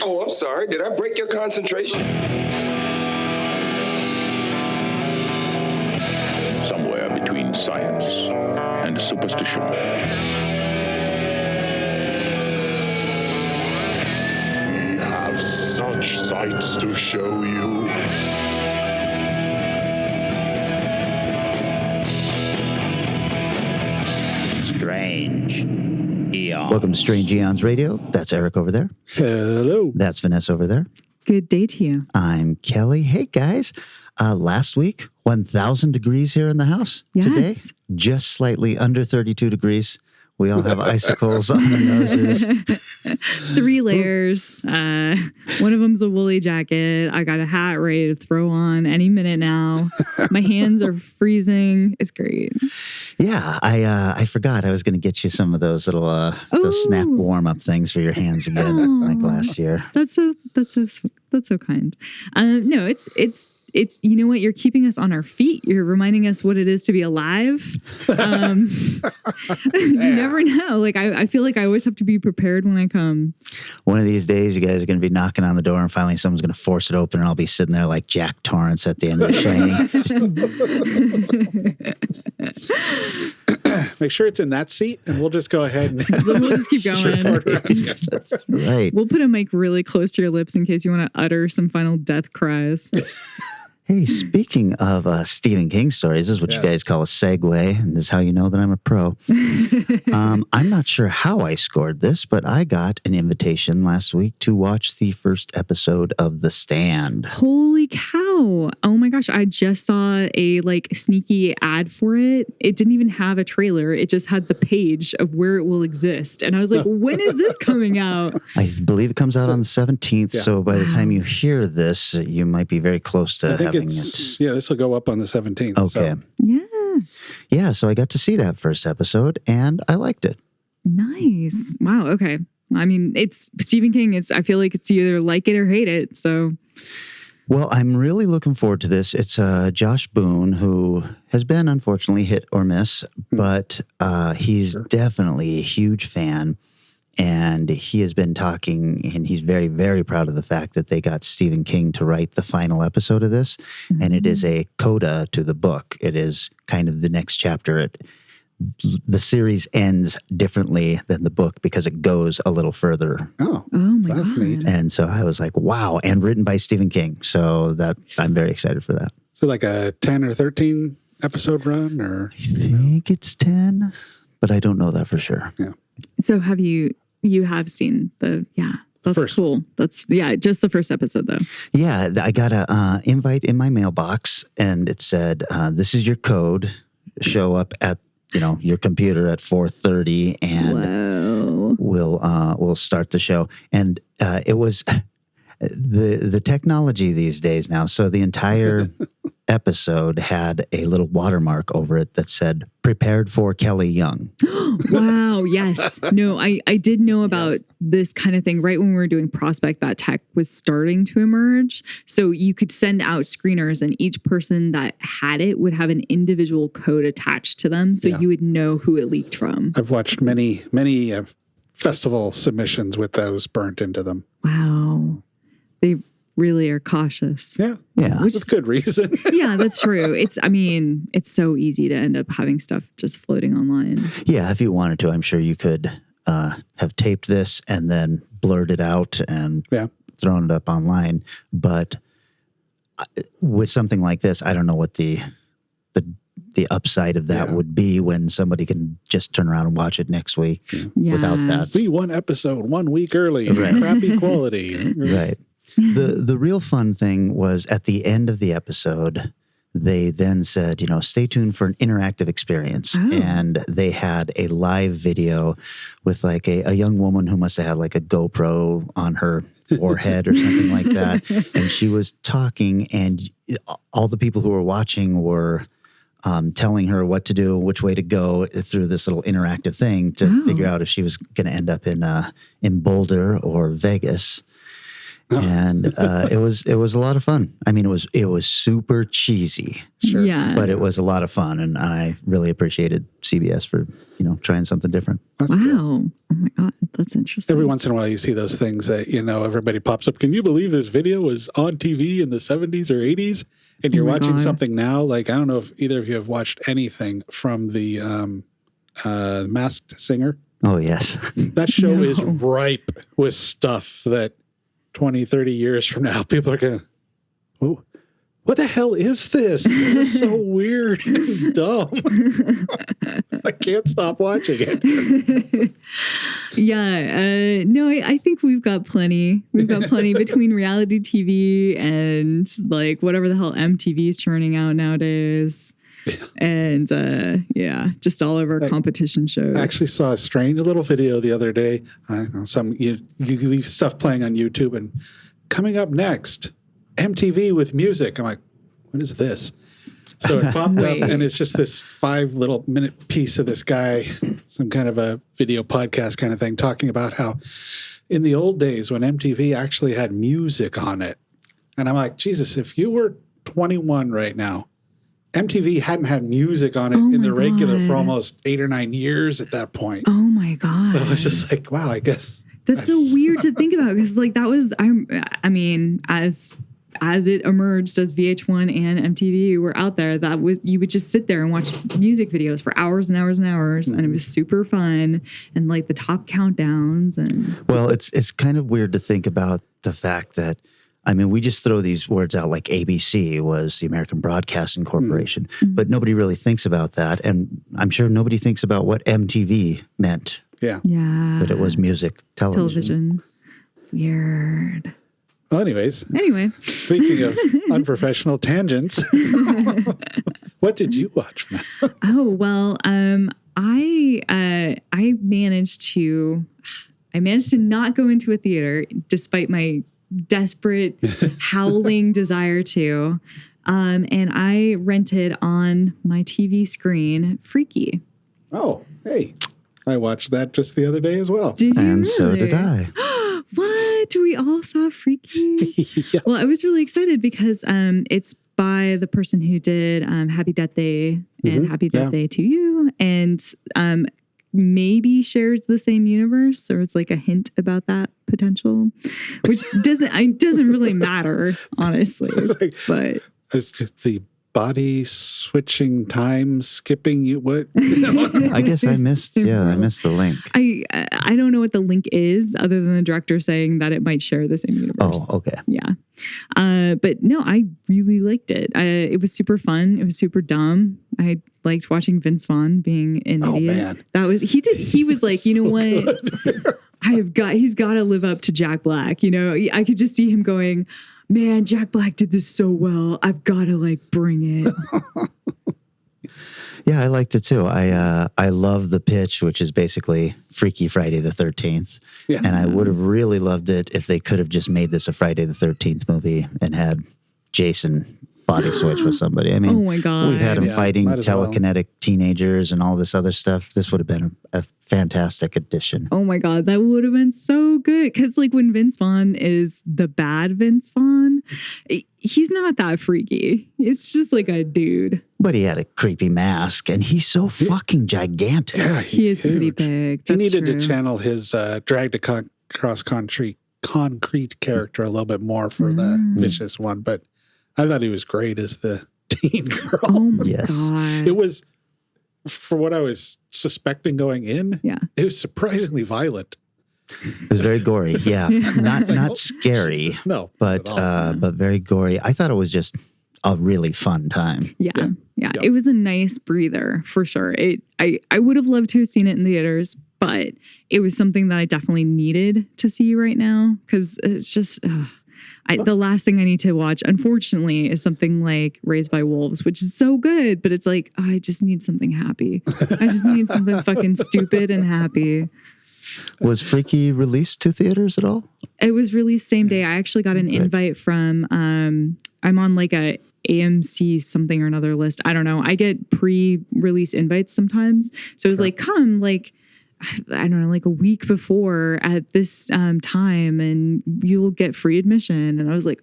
Oh, I'm sorry. Did I break your concentration? Somewhere between science and superstition. We have such sights to show you. Strange Eons. Welcome to Strange Eons Radio. That's Eric over there. Hello. That's Vanessa over there. Good day to you. I'm Kelly. Hey, guys. Last week, 1,000 degrees here in the house. Yes. Today, just slightly under 32 degrees. We all have icicles on our noses. 3 layers. One of them's a woolly jacket. I got a hat ready to throw on any minute now. My hands are freezing. It's great. Yeah, I forgot I was going to get you some of those little those snap warm up things for your hands again, like last year. That's so kind. No, it's you know what? You're keeping us on our feet. You're reminding us what it is to be alive. You never know. Like I feel like I always have to be prepared when I come. One of these days, you guys are going to be knocking on the door, and finally someone's going to force it open, and I'll be sitting there like Jack Torrance at the end of The Shining. Make sure it's in that seat, and we'll just go ahead and we'll just keep going. That's right. We'll put a mic really close to your lips in case you want to utter some final death cries. Hey, speaking of Stephen King stories, this is what you guys call a segue, and this is how you know that I'm a pro. I'm not sure how I scored this, but I got an invitation last week to watch the first episode of The Stand. Holy cow. Oh my gosh. I just saw a sneaky ad for it. It didn't even have a trailer. It just had the page of where it will exist. And I was like, when is this coming out? I believe it comes out on the 17th. Yeah. So by the time you hear this, you might be very close to having it. Yeah, this will go up on the 17th. Okay. So. Yeah. Yeah, so I got to see that first episode, and I liked it. Nice. Wow. Okay. I mean, it's Stephen King. I feel like it's either like it or hate it. So. Well, I'm really looking forward to this. It's Josh Boone, who has been unfortunately hit or miss, but he's definitely a huge fan. And he has been talking, and he's very, very proud of the fact that they got Stephen King to write the final episode of this. Mm-hmm. And it is a coda to the book. It is kind of the next chapter. The series ends differently than the book because it goes a little further. Oh my that's God. neat. And so I was like, wow. And written by Stephen King. So that I'm very excited for that. So like a 10 or 13 episode run, or? I think it's 10, but I don't know that for sure. Yeah. So have you have seen that's first. Cool. Just the first episode though. Yeah, I got a invite in my mailbox, and it said, "This is your code. Show up at your computer at 4:30, and we'll start the show." And it was the technology these days now. So the entire episode had a little watermark over it that said "Prepared for Kelly Young." Wow. Yes. No, I did know about this kind of thing right when we were doing Prospect. That tech was starting to emerge. So you could send out screeners, and each person that had it would have an individual code attached to them. So you would know who it leaked from. I've watched many festival submissions with those burnt into them. Wow. They really are cautious. Yeah. With good reason. Yeah, that's true. It's so easy to end up having stuff just floating online. Yeah, if you wanted to, I'm sure you could have taped this and then blurred it out and thrown it up online. But with something like this, I don't know what the upside of that would be when somebody can just turn around and watch it next week without that. See one episode 1 week early, Right. Crappy quality. Right. The real fun thing was at the end of the episode, they then said, stay tuned for an interactive experience. Oh. And they had a live video with like a young woman who must have had like a GoPro on her forehead or something like that. And she was talking, and all the people who were watching were telling her what to do, which way to go through this little interactive thing to figure out if she was going to end up in Boulder or Vegas. Oh. And it was a lot of fun. I mean, it was super cheesy, but it was a lot of fun, and I really appreciated CBS for trying something different. That's wow! Cool. Oh my God, that's interesting. Every once in a while, you see those things that, everybody pops up. Can you believe this video was on TV in the 70s or 80s? And you're Oh my watching God. something now. Like, I don't know if either of you have watched anything from the Masked Singer. Oh, yes. That show No. is ripe with stuff that 20, 30 years from now, people are going, oh, what the hell is this? This is so weird and dumb. I can't stop watching it. Yeah. No, I think we've got plenty. We've got plenty between reality TV and like whatever the hell MTV is churning out nowadays. And just all of our competition shows. I actually saw a strange little video the other day. I don't know, you leave stuff playing on YouTube, and coming up next, MTV with music. I'm like, what is this? So it popped up, and it's just this 5-minute piece of this guy, some kind of a video podcast kind of thing, talking about how in the old days when MTV actually had music on it. And I'm like, Jesus, if you were 21 right now, MTV hadn't had music on it in the regular for almost 8 or 9 years at that point. Oh my God. So I was just like, wow, I guess. That's so weird to think about, because like that was, I mean, as it emerged as VH1 and MTV were out there, that was, you would just sit there and watch music videos for hours and hours and hours. And it was super fun. And like the top countdowns and. Well, it's kind of weird to think about the fact that, I mean, we just throw these words out like ABC was the American Broadcasting Corporation, but nobody really thinks about that. And I'm sure nobody thinks about what MTV meant. Yeah. Yeah. That it was music television. Weird. Well, anyways. Anyway. Speaking of unprofessional tangents, what did you watch, man? Oh, well, I managed to not go into a theater despite my desperate howling desire to. And I rented on my TV screen Freaky. Oh, hey. I watched that just the other day as well. Did you And really? so did I. What? We all saw Freaky? Yeah. Well, I was really excited because it's by the person who did Happy Death Day and Happy Death Day to You. And maybe shares the same universe. There was like a hint about that potential, which doesn't really matter, honestly. Like, but it's just the body switching, time skipping. You what? I guess I missed the link. I don't know what the link is other than the director saying that it might share the same universe. Oh, okay. Yeah. But no, I really liked it. It was super fun. It was super dumb. I liked watching Vince Vaughn being an idiot. Man. He was like, you know what? He's got to live up to Jack Black. You know, I could just see him going, man, Jack Black did this so well. I've got to like bring it. Yeah, I liked it too. I love the pitch, which is basically Freaky Friday the 13th. Yeah. And I would have really loved it if they could have just made this a Friday the 13th movie and had Jason body switch with somebody. I mean, Oh my God. we've had him fighting might as well. telekinetic teenagers and all this other stuff. This would have been a fantastic addition. Oh my God, that would have been so good. Because like when Vince Vaughn is the bad Vince Vaughn, he's not that freaky. It's just like a dude. But he had a creepy mask, and he's so fucking gigantic. Yeah, He is pretty huge. big. He That's needed true. to channel his drag to cross country concrete character a little bit more for the vicious one, but I thought he was great as the teen girl. Oh my Yes. God. It was, for what I was suspecting going in, Yeah. it was surprisingly violent. It was very gory. Yeah, not It's like, not oh, scary, Jesus, no, but not at all. but very gory. I thought it was just a really fun time. Yeah. Yeah. Yeah. Yeah. It was a nice breather for sure. I would have loved to have seen it in theaters, but it was something that I definitely needed to see right now because it's just the last thing I need to watch, unfortunately, is something like Raised by Wolves, which is so good, but it's like, I just need something happy. I just need something fucking stupid and happy. Was Freaky released to theaters at all? It was released same day. I actually got an Good. invite from, I'm on like a AMC something or another list. I don't know. I get pre-release invites sometimes. So it was like, come like, I don't know, like a week before at this time and you'll get free admission. And I was like,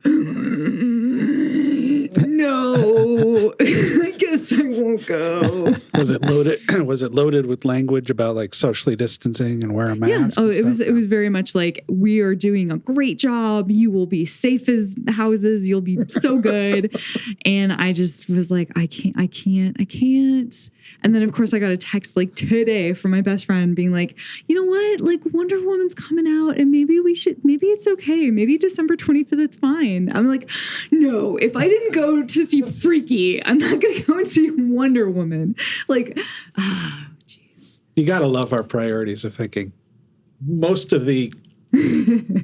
no, I guess I won't go. Was it loaded? Was it loaded with language about like socially distancing and wear a mask? Yeah. Oh, and it was. stuff? It was very much like, we are doing a great job. You will be safe as houses. You'll be so good. And I just was like, I can't. And then of course I got a text like today from my best friend being like, you know what? Like Wonder Woman's coming out, and maybe it's okay. Maybe December 25th, it's fine. I'm like, no. If I didn't go to see Freaky, I'm not gonna go and see Wonder Woman. Like, jeez. You got to love our priorities of thinking. Most of the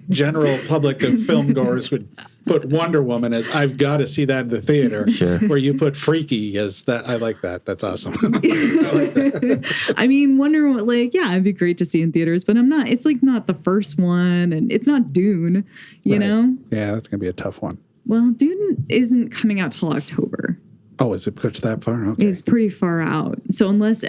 general public of film goers would put Wonder Woman as, I've got to see that in the theater. Sure. Where you put Freaky as that. I like that. That's awesome. I like that. I mean, Wonder Woman, like, yeah, it'd be great to see in theaters, but it's like not the first one, and it's not Dune, you Right. know? Yeah, that's going to be a tough one. Well, Dune isn't coming out till October. Oh, is it pushed that far? Okay. It's pretty far out. So unless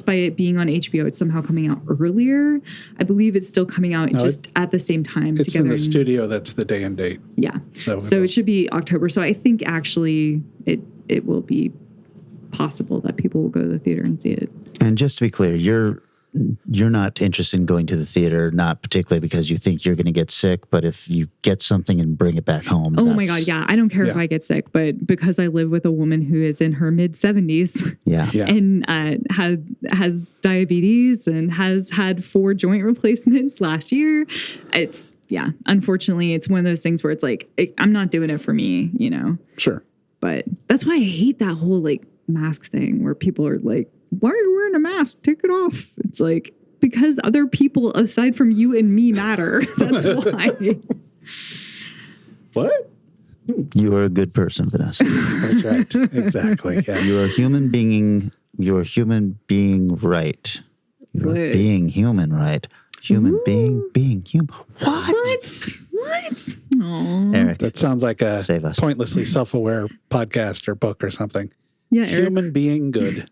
by it being on HBO, it's somehow coming out earlier, I believe it's still coming out at the same time. It's in the studio. That's the day and date. Yeah. So it should be October. So I think actually it will be possible that people will go to the theater and see it. And just to be clear, you're not interested in going to the theater, not particularly because you think you're going to get sick, but if you get something and bring it back home. Oh my God, yeah. I don't care if I get sick, but because I live with a woman who is in her mid-70s Yeah. and has diabetes and has had 4 joint replacements last year, unfortunately, it's one of those things where it's like, I'm not doing it for me, you know? Sure. But that's why I hate that whole like mask thing where people are like, why are you wearing a mask? Take it off. It's like, because other people aside from you and me matter. That's why. What? You are a good person, Vanessa. That's right. Exactly. Yeah. You are human being. You're human being right. You're What? being human right. Human being human. What? Aw. Eric, That sounds like a Save us. pointlessly self-aware podcast or book or something. Yeah, Eric. Human being good.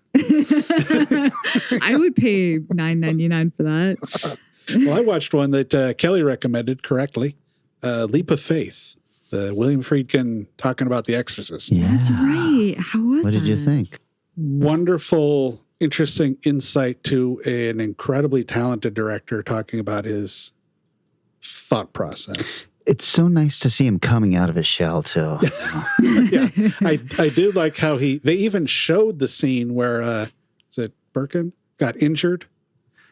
I would pay $9.99 for that. Well, I watched one that Kelly recommended correctly, Leap of Faith, the William Friedkin talking about The Exorcist. Yeah. That's right. How was What did you that? think? Wonderful, interesting insight to an incredibly talented director talking about his thought process. It's so nice to see him coming out of his shell too. Yeah, I do like how they even showed the scene where is it Birkin got injured,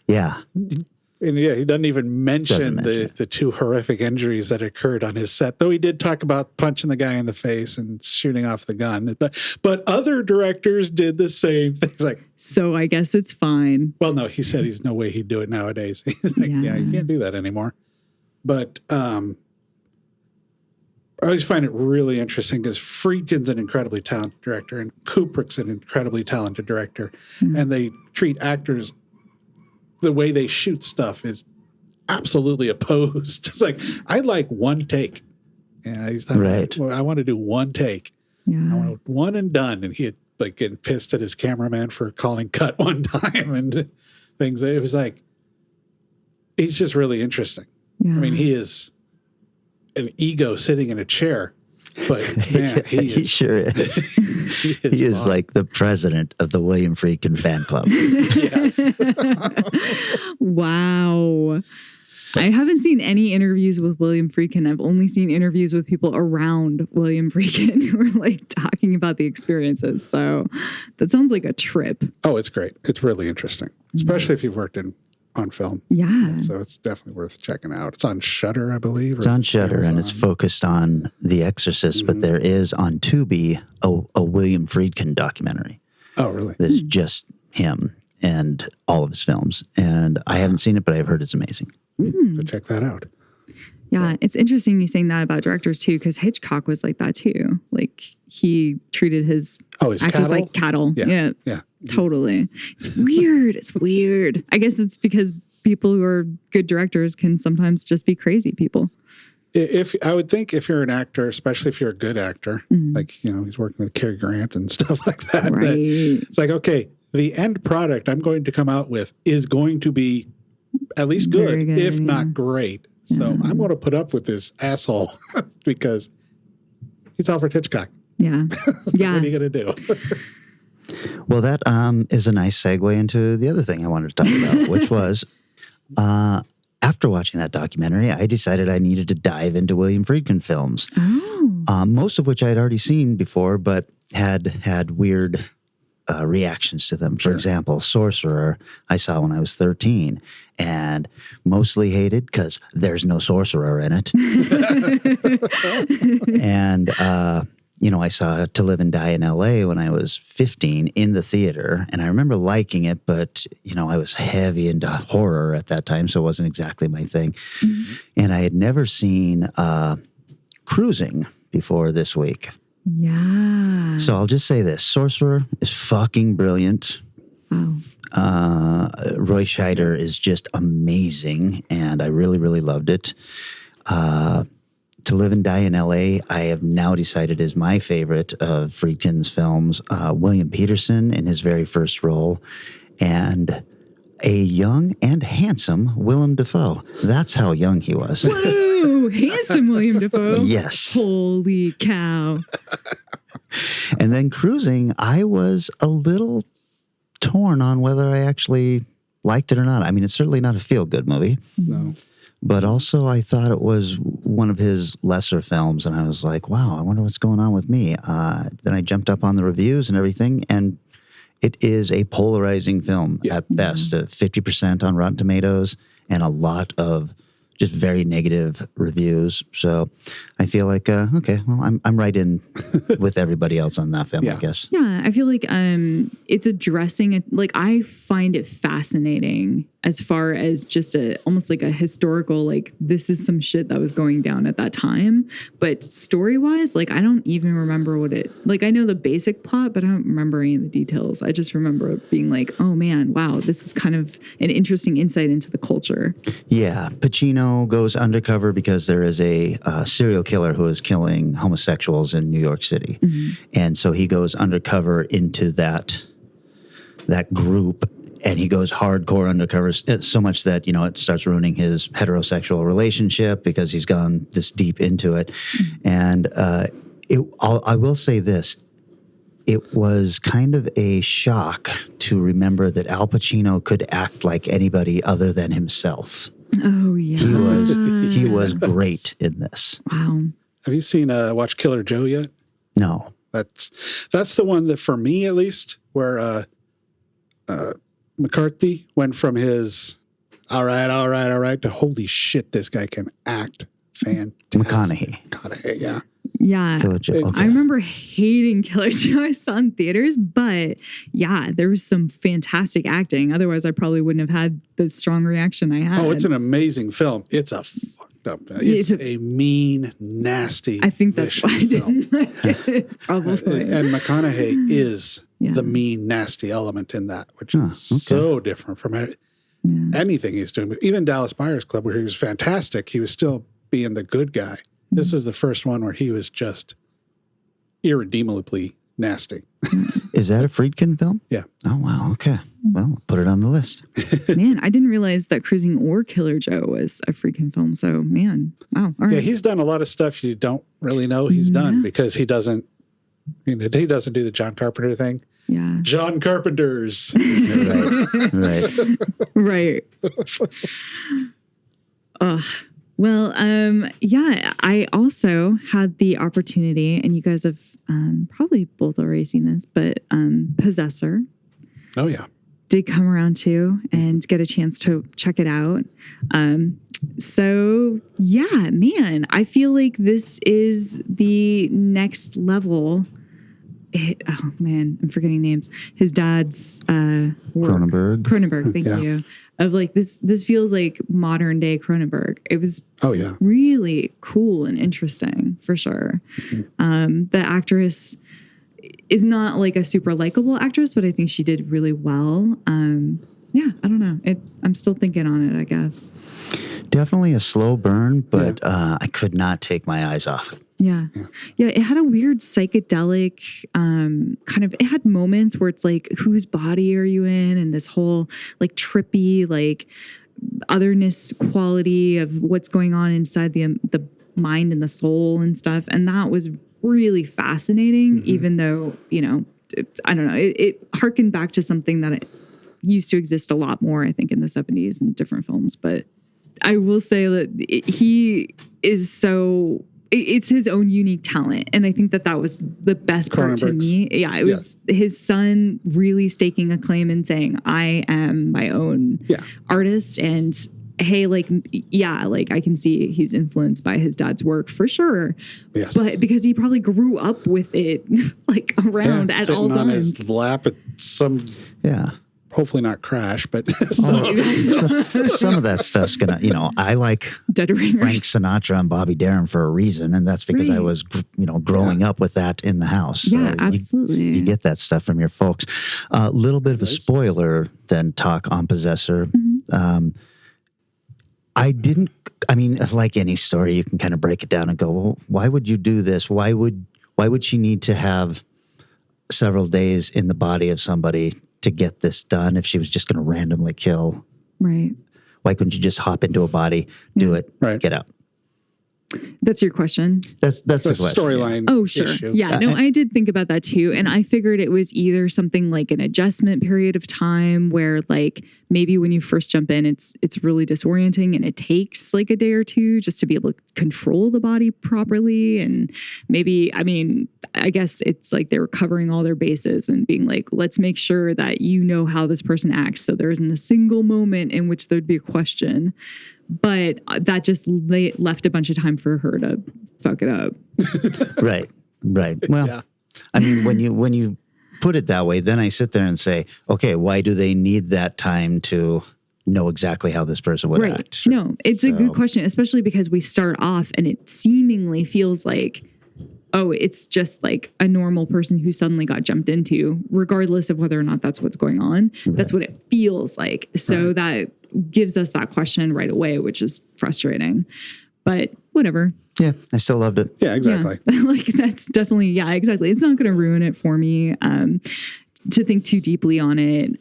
Yeah. and yeah, he doesn't even mention the 2 horrific injuries that occurred on his set. Though he did talk about punching the guy in the face and shooting off the gun. But other directors did the same things. Like, So I guess it's fine. well, no, he said he's no way he'd do it nowadays. He's like, yeah, you can't do that anymore. But I always find it really interesting because Friedkin's an incredibly talented director and Kubrick's an incredibly talented director. Mm-hmm. And they treat actors, the way they shoot stuff is absolutely opposed. It's like, I like one take. And Right. I want to do one take. I Yeah. want one and done. And he had like getting pissed at his cameraman for calling cut one time and things. It was like, he's just really interesting. Yeah. I mean, he is an ego sitting in a chair, but man, he sure is. He is wild. like the president of the William Friedkin fan club. Yes. Wow. I haven't seen any interviews with William Friedkin. I've only seen interviews with people around William Friedkin who are like talking about the experiences. So that sounds like a trip. Oh, it's great. It's really interesting, especially if you've worked on film. Yeah. So it's definitely worth checking out. It's on Shudder, I believe. It's on Shudder and it's focused on The Exorcist, but there is on Tubi a William Friedkin documentary Oh, really? that is just him and all of his films. And I haven't seen it, but I've heard it's amazing. So check that out. Yeah, it's interesting you saying that about directors too, because Hitchcock was like that too. Like he treated his His actors cattle? like cattle. Yeah. Totally. It's weird. It's weird. I guess it's because people who are good directors can sometimes just be crazy people. If I would think if you're an actor, especially if you're a good actor, Mhm. like, he's working with Cary Grant and stuff like that. Right. It's like, okay, the end product I'm going to come out with is going to be at least Very good, good, if yeah. not great. So Yeah. I'm going to put up with this asshole because he's Alfred Hitchcock. Yeah. Yeah. What are you going to do? Well, that is a nice segue into the other thing I wanted to talk about, which was after watching that documentary, I decided I needed to dive into William Friedkin films, most of which I had already seen before, but had weird reactions to them. For example, Sorcerer, I saw when I was 13 and mostly hated because there's no sorcerer in it. And, I saw To Live and Die in LA when I was 15 in the theater, and I remember liking it, but, I was heavy into horror at that time, so it wasn't exactly my thing. Mm-hmm. And I had never seen Cruising before this week. Yeah. So I'll just say this. Sorcerer is fucking brilliant. Wow. Roy Scheider is just amazing, and I really, really loved it. To Live and Die in L.A., I have now decided is my favorite of Friedkin's films. William Peterson in his very first role, and a young and handsome Willem Dafoe. That's how young he was. Whoa, handsome William Dafoe. Yes. Holy cow. And then Cruising, I was a little torn on whether I actually liked it or not. I mean, it's certainly not a feel-good movie. No. But also I thought it was one of his lesser films, and I was like, wow, I wonder what's going on with me. Then I jumped up on the reviews and everything, and it is a polarizing film at best. 50% on Rotten Tomatoes and a lot of just very negative reviews. So I feel like, okay, well, I'm right in with everybody else on that film, I guess. Yeah, I feel like it's addressing it. Like, I find it fascinating as far as just almost like a historical, like, this is some shit that was going down at that time. But story-wise, like, I don't even remember I know the basic plot, but I don't remember any of the details. I just remember it being like, oh man, wow, this is kind of an interesting insight into the culture. Yeah, Pacino goes undercover because there is a serial killer who is killing homosexuals in New York City. Mm-hmm. And so he goes undercover into that group, and he goes hardcore undercover, so much that, it starts ruining his heterosexual relationship because he's gone this deep into it. Mm-hmm. And I will say this. It was kind of a shock to remember that Al Pacino could act like anybody other than himself. Oh, yeah. He was great in this. Wow. Have you seen Watch Killer Joe yet? No. That's the one that, for me at least, where McCarthy went from his all right to holy shit, this guy can act fantastic. McConaughey, yeah. Yeah. Killer Joe. Okay. I remember hating Killer Joe. I saw in theaters, but yeah, there was some fantastic acting. Otherwise, I probably wouldn't have had the strong reaction I had. Oh, it's an amazing film. It's a fucked up. It's a mean, nasty. I think that's why I didn't like it. Probably. And McConaughey is the mean, nasty element in that, which is so different from anything he's doing. Even Dallas Buyers Club, where he was fantastic, he was still being the good guy. This is the first one where he was just irredeemably nasty. Is that a Friedkin film? Yeah. Oh, wow. Okay. Well, put it on the list. Man, I didn't realize that Cruising or Killer Joe was a Friedkin film. So, man, wow. All right. Yeah, he's done a lot of stuff you don't really know he's done because he doesn't do the John Carpenter thing. Yeah. John Carpenter's. Right. Well, I also had the opportunity, and you guys have probably both already seen this, but Possessor. Oh, yeah. Did come around to and get a chance to check it out. So, yeah, man, I feel like this is the next level. Oh, man, I'm forgetting names. His dad's work. Cronenberg, thank you. Of like this feels like modern day Cronenberg. It was really cool and interesting for sure. Mm-hmm. The actress is not like a super likable actress, but I think she did really well. I don't know. I'm still thinking on it, I guess. Definitely a slow burn, but I could not take my eyes off it. Yeah. It had a weird psychedelic kind of, it had moments where it's like, whose body are you in? And this whole like trippy, like otherness quality of what's going on inside the mind and the soul and stuff. And that was really fascinating, even though, I don't know, it harkened back to something that it used to exist a lot more, I think, in the 70s in different films. But I will say that he is so... It's his own unique talent. And I think that was the best part to me. Yeah, it was his son really staking a claim and saying, I am my own artist. And hey, like I can see he's influenced by his dad's work for sure. Yes. But because he probably grew up with it like around at all times. On his lap at some... Yeah. Hopefully not crash, but some of that stuff's gonna, I like Dead Ringers. Frank Sinatra and Bobby Darin for a reason, and that's because I was, growing up with that in the house. Yeah, absolutely. You get that stuff from your folks. A little bit of a spoiler, then talk on Possessor. Mm-hmm. Like any story, you can kind of break it down and go, well, why would you do this? Why would she need to have several days in the body of somebody to get this done if she was just going to randomly kill? Right. Why couldn't you just hop into a body, do it, get out? That's your question. That's the storyline. Oh, sure. Issue. Yeah. No, I did think about that too. And I figured it was either something like an adjustment period of time where like maybe when you first jump in, it's really disorienting and it takes like a day or two just to be able to control the body properly. And maybe, I guess it's like they were covering all their bases and being like, let's make sure that you know how this person acts. So there isn't a single moment in which there'd be a question. But that just left a bunch of time for her to fuck it up. Right. Well, when you put it that way, then I sit there and say, okay, why do they need that time to know exactly how this person would act? No, it's a good question, especially because we start off and it seemingly feels like, oh, it's just like a normal person who suddenly got jumped into, regardless of whether or not that's what's going on. Right. That's what it feels like. So that gives us that question right away, which is frustrating. But whatever. Yeah, I still loved it. Yeah, exactly. Yeah. Like that's definitely, exactly. It's not going to ruin it for me to think too deeply on it.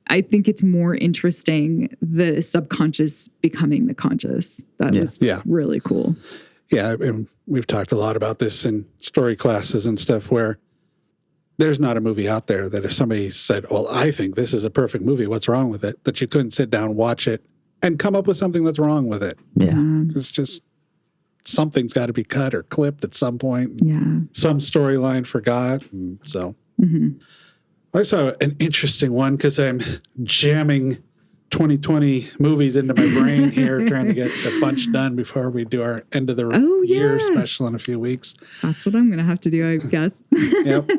I think it's more interesting the subconscious becoming the conscious. That was really cool. Yeah, and we've talked a lot about this in story classes and stuff where there's not a movie out there that if somebody said, well, I think this is a perfect movie, what's wrong with it? That you couldn't sit down, watch it, and come up with something that's wrong with it. Yeah. It's just something's got to be cut or clipped at some point. Yeah. Some storyline forgot. So I saw an interesting one because I'm jamming 2020 movies into my brain here, trying to get a bunch done before we do our end of the year special in a few weeks. That's what I'm going to have to do, I guess. Yep.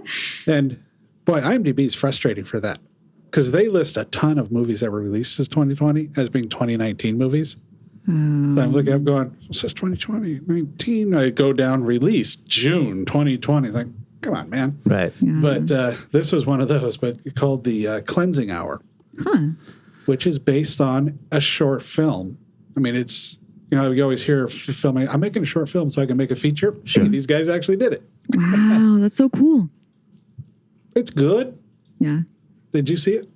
And boy, IMDb is frustrating for that because they list a ton of movies that were released as 2020 as being 2019 movies. So I'm looking up going, it says 2020, 19. I go down, released June 2020. Like, come on, man. Right. Yeah. But this was one of those, but called the Cleansing Hour. Huh. Which is based on a short film. I mean, it's, you always hear filming, I'm making a short film so I can make a feature. Sure. Hey, these guys actually did it. Wow, that's so cool. It's good. Yeah. Did you see it?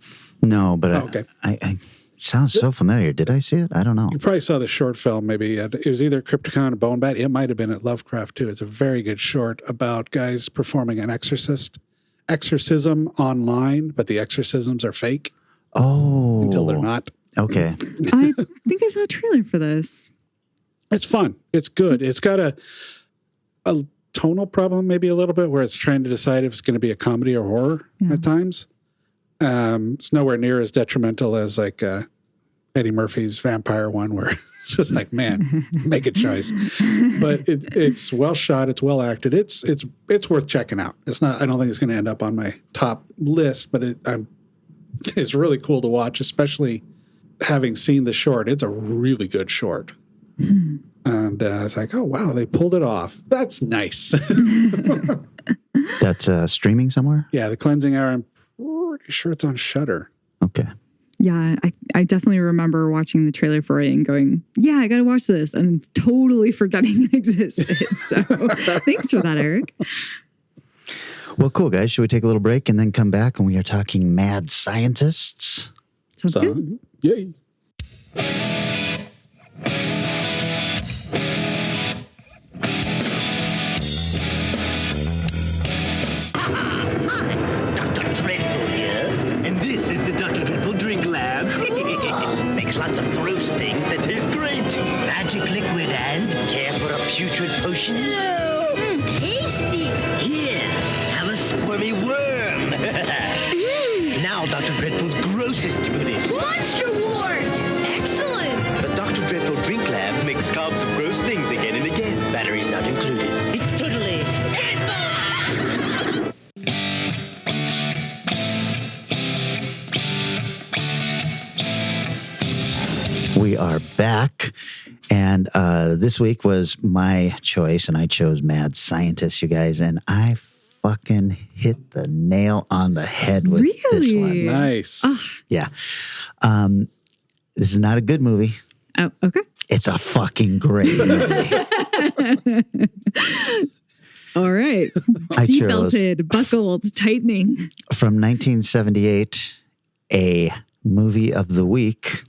No, but okay. I sounds so familiar. Did I see it? I don't know. You probably saw the short film maybe. It was either Crypticon or Bone Bat. It might have been at Lovecraft too. It's a very good short about guys performing an exorcism online, but the exorcisms are fake. Oh. Until they're not. Okay. I think I saw a trailer for this. It's fun. It's good. It's got a tonal problem maybe a little bit where it's trying to decide if it's going to be a comedy or horror at times. It's nowhere near as detrimental as like Eddie Murphy's vampire one where it's just like, man, make a choice. But it's well shot. It's well acted. It's worth checking out. It's not, I don't think it's going to end up on my top list, but it's really cool to watch, especially having seen the short. It's a really good short. And it's like, oh, wow, they pulled it off. That's nice. That's streaming somewhere? Yeah, The Cleansing Hour. I'm pretty sure it's on Shudder. Okay. Yeah, I definitely remember watching the trailer for it and going, yeah, I got to watch this, and totally forgetting it existed. So thanks for that, Eric. Well, cool, guys. Should we take a little break and then come back and we are talking mad scientists? Sounds good. Yay. magic liquid and care for a putrid potion? Tasty. Here, have a squirmy worm. Now Dr. Dreadful's grossest goodie. Monster Ward. Excellent. The Dr. Dreadful Drink Lab makes cobs of gross things again and again. Batteries not included. It's totally dreadful! We are back. And this week was my choice, and I chose Mad Scientist, you guys. And I fucking hit the nail on the head with this one. Nice. Yeah. This is not a good movie. Oh, okay. It's a fucking great movie. All right. I chose Seatbelted, buckled, tightening. from 1978, a movie of the week.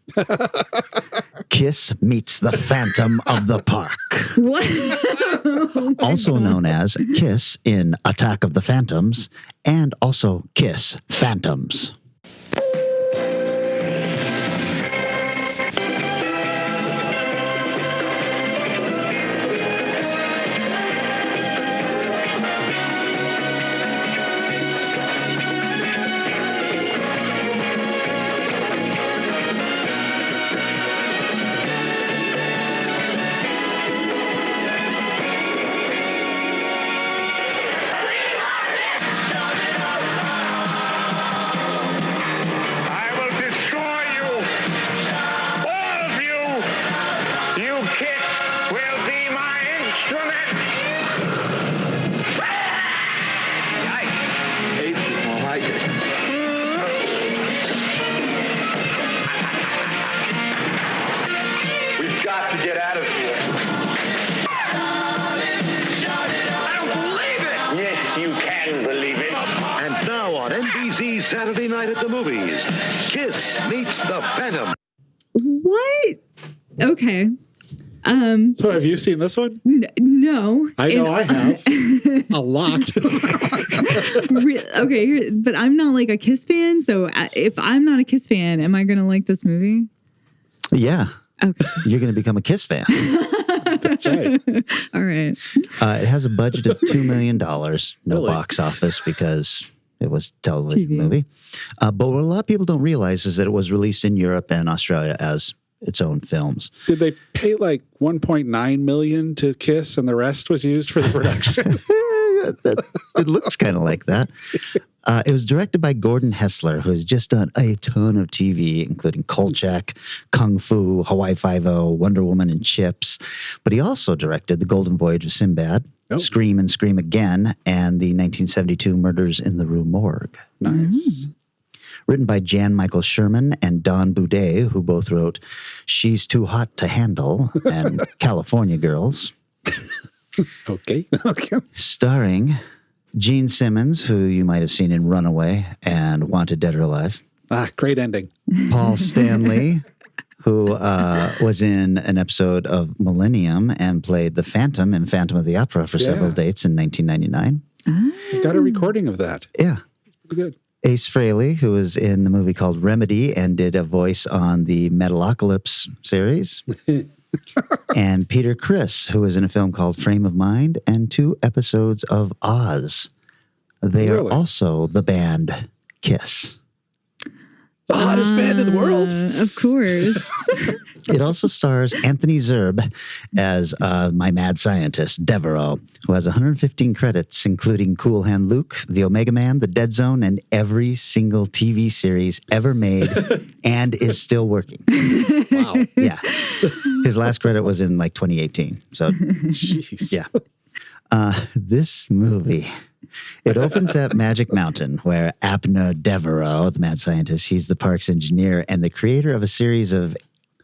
Kiss meets the Phantom of the Park. What? Oh my Also God. known as Kiss in Attack of the Phantoms, and also Kiss Phantoms. I will destroy you. All of you. You kids will be my instrument. AIDS is more like it. We've got to get out of here. I don't believe it! Yes, you can believe it. And now on NBC's Saturday Night at the Movies, Kiss meets the Phantom. What? Okay. So have you seen this one? No. I know I have. A lot. Okay, but I'm not like a Kiss fan. So if I'm not a Kiss fan, am I going to like this movie? Yeah, Okay. you're going to become a Kiss fan. That's right. All right. It has a budget of $2 million. No Really? box office because it was a television TV. movie. But what a lot of people don't realize is that it was released in Europe and Australia as its own films. Did they pay like 1.9 million to Kiss and the rest was used for the production? It looks kind of like that. It was directed by Gordon Hessler, who has just done a ton of TV, including Kolchak, Kung Fu, Hawaii Five-O, Wonder Woman, and Chips. But he also directed The Golden Voyage of Sinbad, Oh. Scream and Scream Again, and the 1972 Murders in the Rue Morgue. Nice. Written by Jan Michael Sherman and Don Boudet, who both wrote She's Too Hot to Handle and California Girls. Okay. Okay. Starring Gene Simmons, who you might have seen in Runaway and Wanted Dead or Alive. Great ending. Paul Stanley, who was in an episode of Millennium and played the Phantom in Phantom of the Opera for several Yeah. dates in 1999. I got a recording of that. Yeah. Pretty good. Ace Frehley, who was in the movie called Remedy and did a voice on the Metalocalypse series. And Peter Criss, who was in a film called Frame of Mind and 2 episodes of Oz. They Really? are also the band Kiss. The hottest band in the world. Of course. It also stars Anthony Zerbe as my mad scientist, Devereaux, who has 115 credits, including Cool Hand Luke, The Omega Man, The Dead Zone, and every single TV series ever made and is still working. Wow. Yeah. His last credit was in like 2018. So, Jeez. yeah. This movie, it opens at Magic Mountain, where Abner Devereaux, the mad scientist, he's the park's engineer and the creator of a series of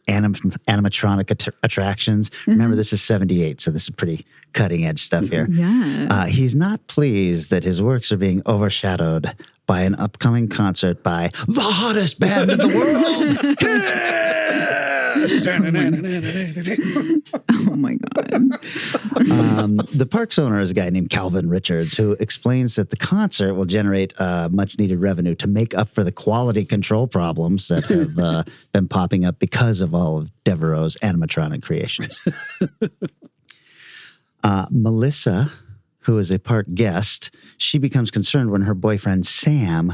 animatronic attractions. Remember, this is 78, so this is pretty cutting edge stuff here. Yeah. He's not pleased that his works are being overshadowed by an upcoming concert by the hottest band in the world, Kiss! Yes. Oh my God. The park's owner is a guy named Calvin Richards, who explains that the concert will generate much needed revenue to make up for the quality control problems that have been popping up because of all of Devereaux's animatronic creations. Melissa, who is a park guest, she becomes concerned when her boyfriend Sam,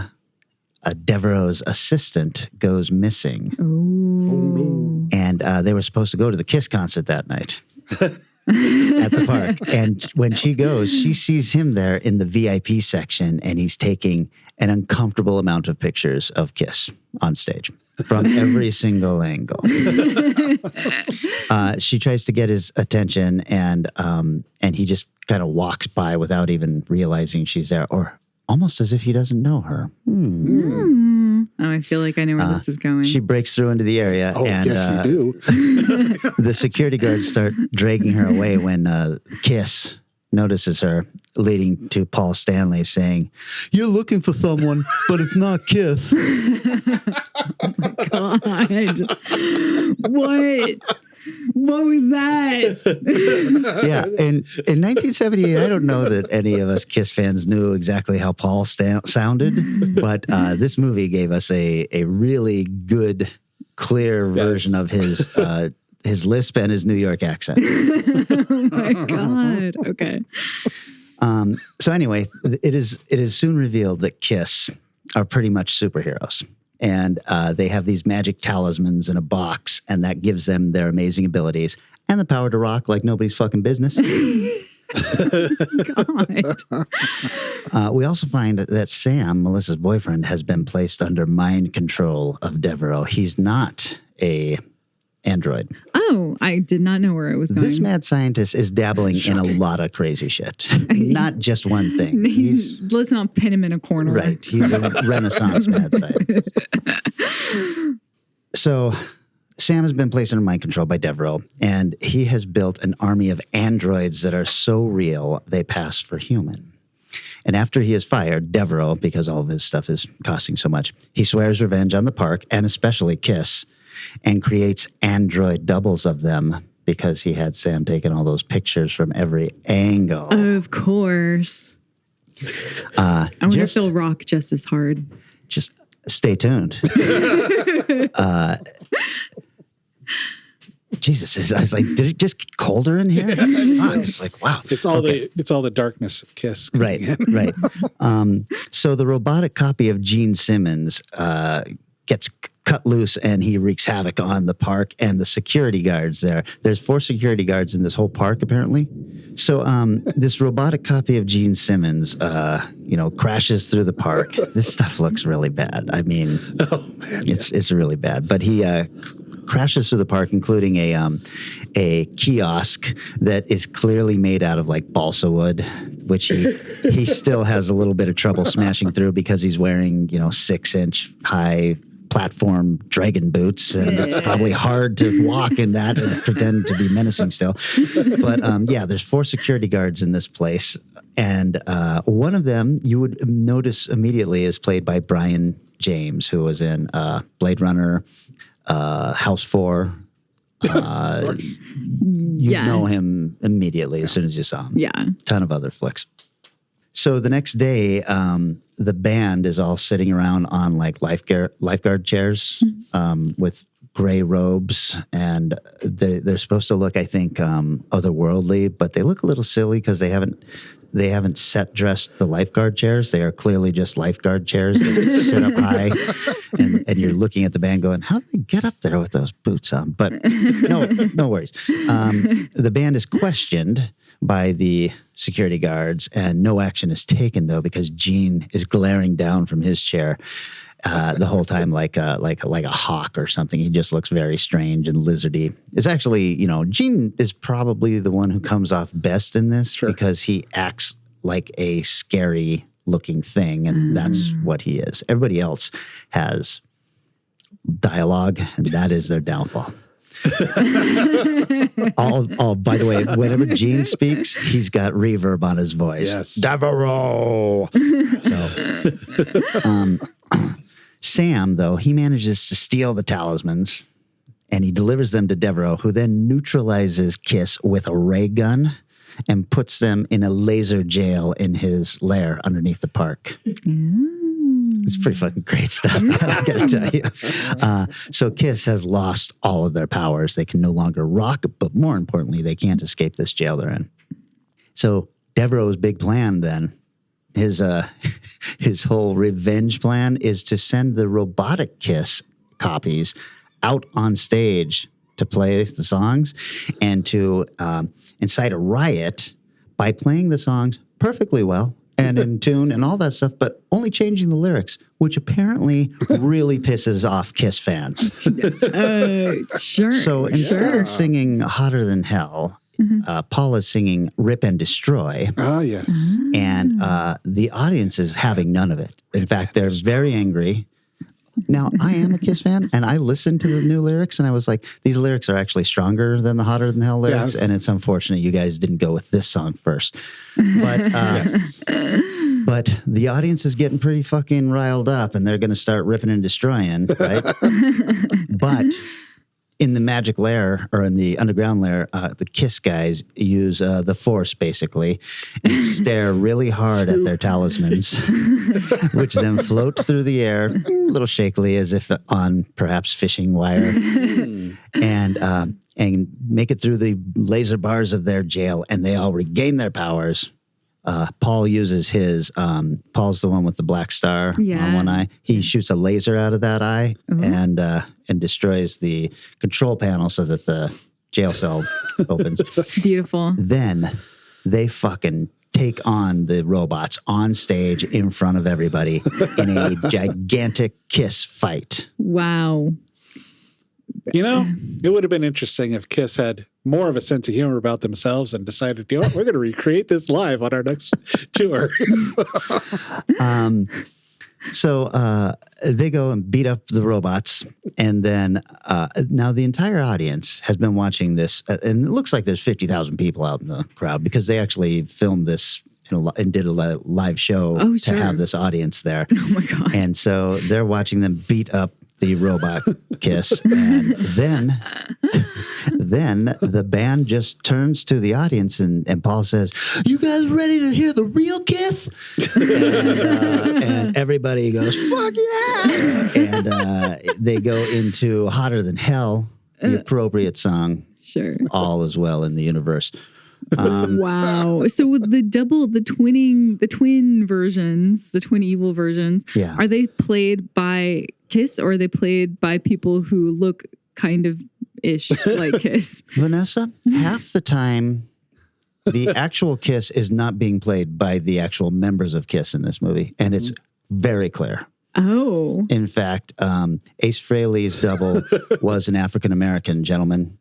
Devereaux's assistant, goes missing. Oh. And they were supposed to go to the Kiss concert that night at the park. And when she goes, she sees him there in the VIP section, and he's taking an uncomfortable amount of pictures of Kiss on stage from every single angle. She tries to get his attention, and he just kind of walks by without even realizing she's there, or almost as if he doesn't know her. Oh, I feel like I know where this is going. She breaks through into the area, and yes, you do. the security guards start dragging her away when Kiss notices her, leading to Paul Stanley saying, "You're looking for someone, but it's not Kiss." Oh my God. What was that? Yeah, in 1978, I don't know that any of us Kiss fans knew exactly how Paul sounded, but this movie gave us a really good, clear version of his lisp and his New York accent. Oh my God. Okay. So anyway, it is soon revealed that Kiss are pretty much superheroes. And they have these magic talismans in a box, and that gives them their amazing abilities and the power to rock like nobody's fucking business. God. We also find that Sam, Melissa's boyfriend, has been placed under mind control of Devereaux. He's not a android. Oh, I did not know where it was going. This mad scientist is dabbling in a lot of crazy shit. Not just one thing. Let's not pin him in a corner. Right. He's a Renaissance mad scientist. So Sam has been placed under mind control by Devereaux, and he has built an army of androids that are so real they pass for human. And after he is fired, Devereaux, because all of his stuff is costing so much, he swears revenge on the park, and especially Kiss, and creates android doubles of them because he had Sam taking all those pictures from every angle. Of course. I wonder if they'll rock just as hard. Just stay tuned. Jesus, I was like, did it just get colder in here? I was like, wow. It's all the darkness of Kiss. Right. So the robotic copy of Gene Simmons gets cut loose, and he wreaks havoc on the park and the security guards there. There's 4 security guards in this whole park, apparently. So this robotic copy of Gene Simmons, crashes through the park. This stuff looks really bad. I mean, it's really bad. But he crashes through the park, including a kiosk that is clearly made out of like balsa wood, which he still has a little bit of trouble smashing through because he's wearing 6-inch high platform dragon boots, and it's probably hard to walk in that and pretend to be menacing still. But there's 4 security guards in this place, and one of them you would notice immediately is played by Brian James, who was in Blade Runner, House 4. Of course. You know him immediately as soon as you saw him. Yeah. Ton of other flicks. So the next day, the band is all sitting around on like lifeguard chairs with gray robes, and they're supposed to look, I think, otherworldly, but they look a little silly because they haven't set dressed the lifeguard chairs. They are clearly just lifeguard chairs that sit up high, and you're looking at the band going, how did they get up there with those boots on? But no worries. The band is questioned by the security guards, and no action is taken though because Gene is glaring down from his chair the whole time like a hawk or something. He just looks very strange and lizardy. It's actually, Gene is probably the one who comes off best in this because he acts like a scary looking thing, and that's what he is. Everybody else has dialogue, and that is their downfall. By the way, whenever Gene speaks, he's got reverb on his voice. Yes. Devereaux. So, Sam, though, he manages to steal the talismans and he delivers them to Devereaux, who then neutralizes Kiss with a ray gun and puts them in a laser jail in his lair underneath the park. It's pretty fucking great stuff, I gotta tell you. So Kiss has lost all of their powers. They can no longer rock, but more importantly, they can't escape this jail they're in. So Devereaux's big plan then, his whole revenge plan is to send the robotic Kiss copies out on stage to play the songs and to incite a riot by playing the songs perfectly well and in tune and all that stuff, but only changing the lyrics, which apparently really pisses off Kiss fans. Sure. So instead of singing Hotter Than Hell, Paul is singing Rip and Destroy. Ah, yes. And the audience is having none of it. In fact, they're very angry. Now, I am a Kiss fan, and I listened to the new lyrics, and I was like, these lyrics are actually stronger than the Hotter Than Hell lyrics, and it's unfortunate you guys didn't go with this song first. But, but the audience is getting pretty fucking riled up, and they're going to start ripping and destroying, right? But in the magic lair, or in the underground lair, the Kiss guys use the Force, basically, and stare really hard at their talismans, which then float through the air, a little shakily, as if on perhaps fishing wire, and make it through the laser bars of their jail, and they all regain their powers. Paul uses his, Paul's the one with the black star on one eye. He shoots a laser out of that eye and destroys the control panel so that the jail cell opens. Beautiful. Then they fucking take on the robots on stage in front of everybody in a gigantic Kiss fight. Wow. You know, it would have been interesting if Kiss had more of a sense of humor about themselves and decided, you know what, we're going to recreate this live on our next tour. So they go and beat up the robots. And then now the entire audience has been watching this. And it looks like there's 50,000 people out in the crowd because they actually filmed this and did a live show to have this audience there. Oh, my God. And so they're watching them beat up the robot Kiss. And then the band just turns to the audience and Paul says, "You guys ready to hear the real Kiss?" and everybody goes, "Fuck yeah!" And they go into Hotter Than Hell, the appropriate song. Sure. All is well in the universe. Wow. So with the twin versions, the twin evil versions, are they played by Kiss or are they played by people who look kind of ish like Kiss? Vanessa, half the time, the actual Kiss is not being played by the actual members of Kiss in this movie. And it's very clear. Oh. In fact, Ace Frehley's double was an African-American gentleman.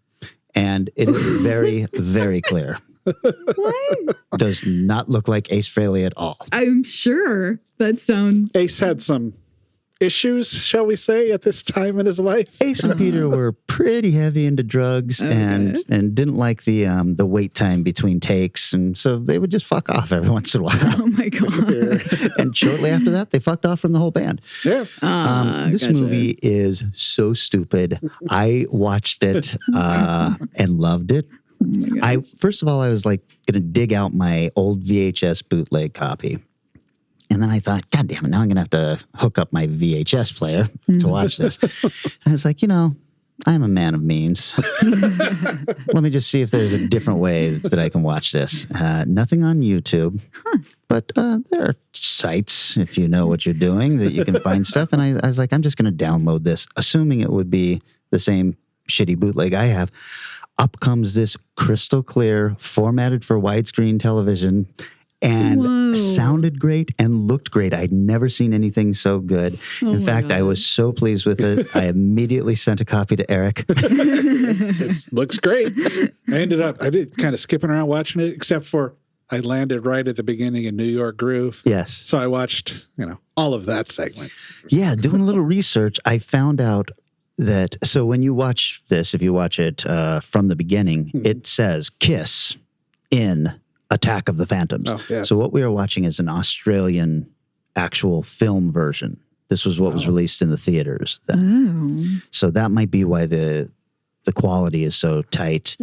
And it is very, very clear. What? Does not look like Ace Frehley at all. I'm sure that sounds... Ace had some issues, shall we say, at this time in his life. Ace and Peter were pretty heavy into drugs and didn't like the wait time between takes, and so they would just fuck off every once in a while. Oh my God. And shortly after that, they fucked off from the whole band. Yeah. This movie is so stupid. I watched it and loved it. Oh First of all, I was like going to dig out my old VHS bootleg copy. And then I thought, God damn it, now I'm going to have to hook up my VHS player to watch this. And I was like, I'm a man of means. Let me just see if there's a different way that I can watch this. Nothing on YouTube, but there are sites, if you know what you're doing, that you can find stuff. And I was like, I'm just going to download this, assuming it would be the same shitty bootleg I have. Up comes this crystal clear, formatted for widescreen television, and sounded great and looked great. I'd never seen anything so good. In fact, I was so pleased with it. I immediately sent a copy to Eric. It looks great. I did kind of skipping around watching it, except for I landed right at the beginning in New York Groove. Yes. So I watched, all of that segment. Yeah, doing a little research, I found out that, so when you watch this, if you watch it from the beginning, it says Kiss in Attack of the Phantoms. Oh, yes. So what we are watching is an Australian actual film version. This was what was released in the theaters then. Oh. So that might be why the the quality is so tight.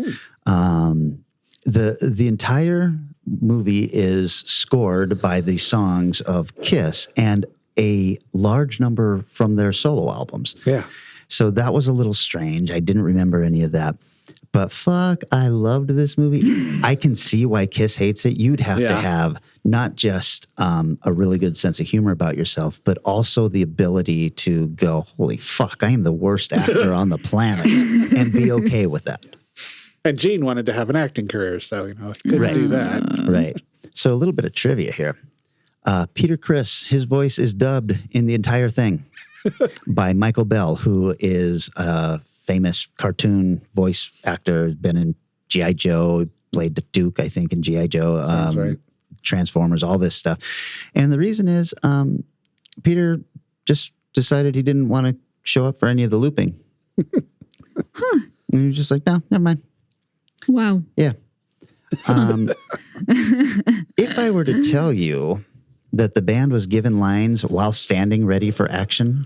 The entire movie is scored by the songs of Kiss and a large number from their solo albums. Yeah. So that was a little strange. I didn't remember any of that. But fuck, I loved this movie. I can see why Kiss hates it. You'd have to have not just a really good sense of humor about yourself, but also the ability to go, holy fuck, I am the worst actor on the planet, and be okay with that. And Gene wanted to have an acting career, so, you know, couldn't do that. Right. So a little bit of trivia here. Peter Criss, his voice is dubbed in the entire thing by Michael Bell, who is a famous cartoon voice actor, has been in G.I. Joe, played the Duke, I think, in G.I. Joe, Sounds right. Transformers, all this stuff. And the reason is Peter just decided he didn't want to show up for any of the looping. Huh. And he was just like, no, never mind. Wow. Yeah. If I were to tell you that the band was given lines while standing ready for action,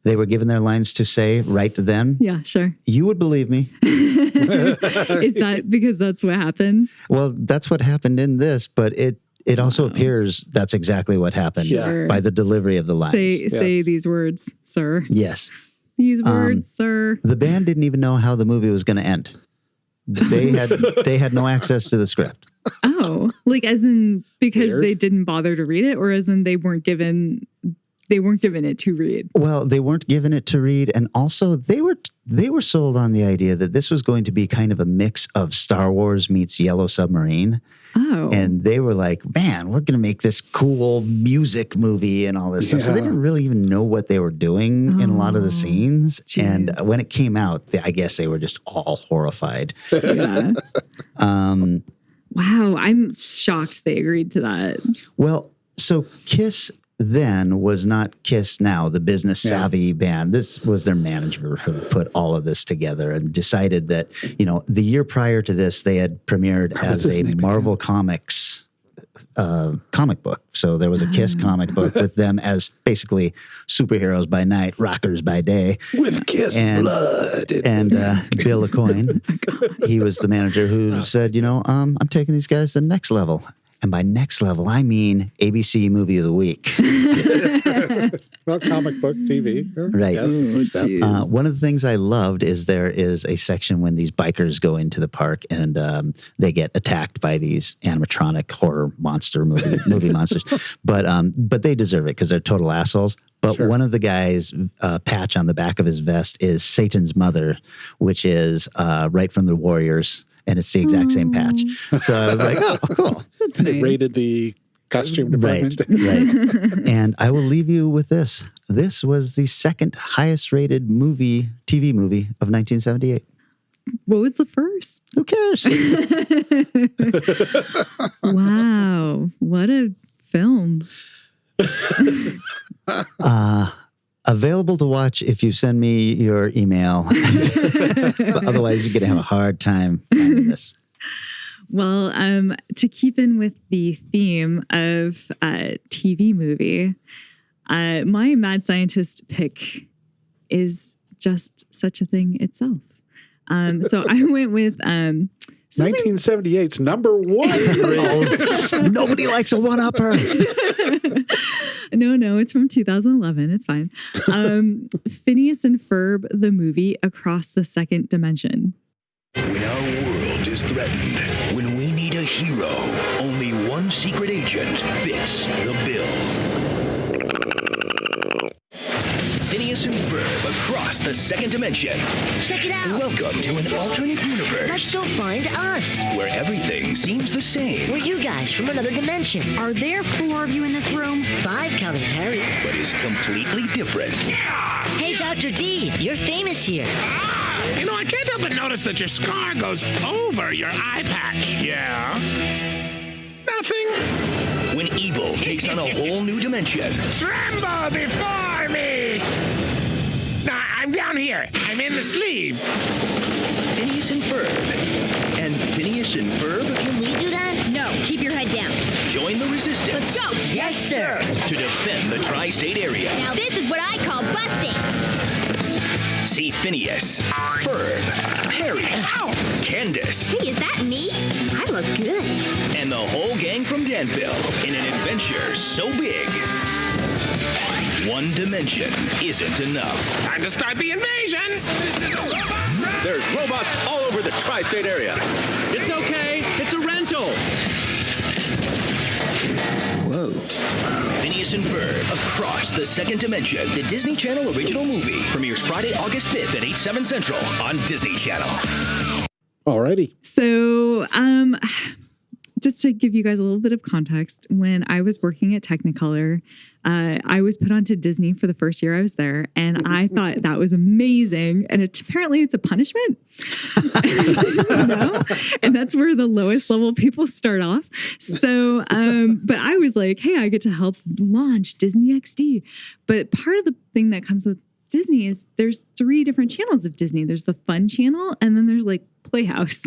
they were given their lines to say right then, Yeah, sure. you would believe me. Is that because that's what happens? Well, that's what happened in this, but it also appears that's exactly what happened Sure. by the delivery of the lines. Say these words, sir. Yes. These words, sir. The band didn't even know how the movie was going to end. They had no access to the script. Oh, like as in because Weird. they didn't bother to read it, or as in they weren't given it to read. Well, they weren't given it to read, and also they were sold on the idea that this was going to be kind of a mix of Star Wars meets Yellow Submarine. Oh, And they were like, man, we're going to make this cool music movie and all this stuff. So they didn't really even know what they were doing in a lot of the scenes. Geez. And when it came out, I guess they were just all horrified. yeah. Wow, I'm shocked they agreed to that. Well, so Kiss then was not Kiss now, the business savvy band. This was their manager who put all of this together and decided that, you know, the year prior to this, they had premiered as a Marvel Comics comic book. So there was a Kiss comic book with them as basically superheroes by night, rockers by day. With Kiss blood. And Bill Aucoin, he was the manager who said, you know, I'm taking these guys to the next level. And by next level, I mean ABC Movie of the Week. Well, comic book TV. Right. Yes, it's a step. One of the things I loved is there is a section when these bikers go into the park and they get attacked by these animatronic horror monster movie monsters. But they deserve it because they're total assholes. But one of the guys' patch on the back of his vest is Satan's mother, which is right from the Warriors. And it's the exact same patch. So I was like, oh, cool. That's nice. Rated the costume department. Right. And I will leave you with this. This was the second highest rated TV movie of 1978. What was the first? Who cares? Wow, what a film. Available to watch if you send me your email. But otherwise, you're going to have a hard time finding this. Well, to keep in with the theme of TV movie, my Mad Scientist pick is just such a thing itself. So I went with 1978's number one. Nobody likes a one-upper. No, it's from 2011. It's fine. Phineas and Ferb, the movie Across the Second Dimension. When our world is threatened, when we need a hero, only one secret agent fits the bill. Phineas and Ferb Across the Second Dimension. Check it out. Welcome to an alternate universe. Let's go find us. Where everything seems the same. We're you guys from another dimension. Are there 4 of you in this room? 5 counting Harry. But is completely different. Hey, Dr. D, you're famous here. You know, I can't help but notice that your scar goes over your eye patch. Yeah? Nothing? When evil takes on a whole new dimension. Tremble before me! Nah, I'm down here. I'm in the sleeve. Phineas and Ferb. And Phineas and Ferb Can we do that? No, keep your head down. join the resistance. Let's go. Yes, sir. To defend the tri-state area. Now this is what I call busting. See Phineas, Ferb, Perry, Candace, Hey, is that me? I look good. and the whole gang from Danville in an adventure so big, one dimension isn't enough. Time to start the invasion! There's robots all over the tri-state area. It's okay. It's a rental. Whoa. Phineas and Ferb Across the Second Dimension, the Disney Channel original movie, premieres Friday, August 5th at 8/7 Central on Disney Channel. Alrighty. So, just to give you guys a little bit of context, when I was working at Technicolor, I was put onto Disney for the first year I was there, and I thought that was amazing. And apparently, it's a punishment. And that's where the lowest level people start off. So, but I was like, hey, I get to help launch Disney XD. But part of the thing that comes with Disney is there's 3 different channels of Disney. There's the fun channel, and then there's like Playhouse.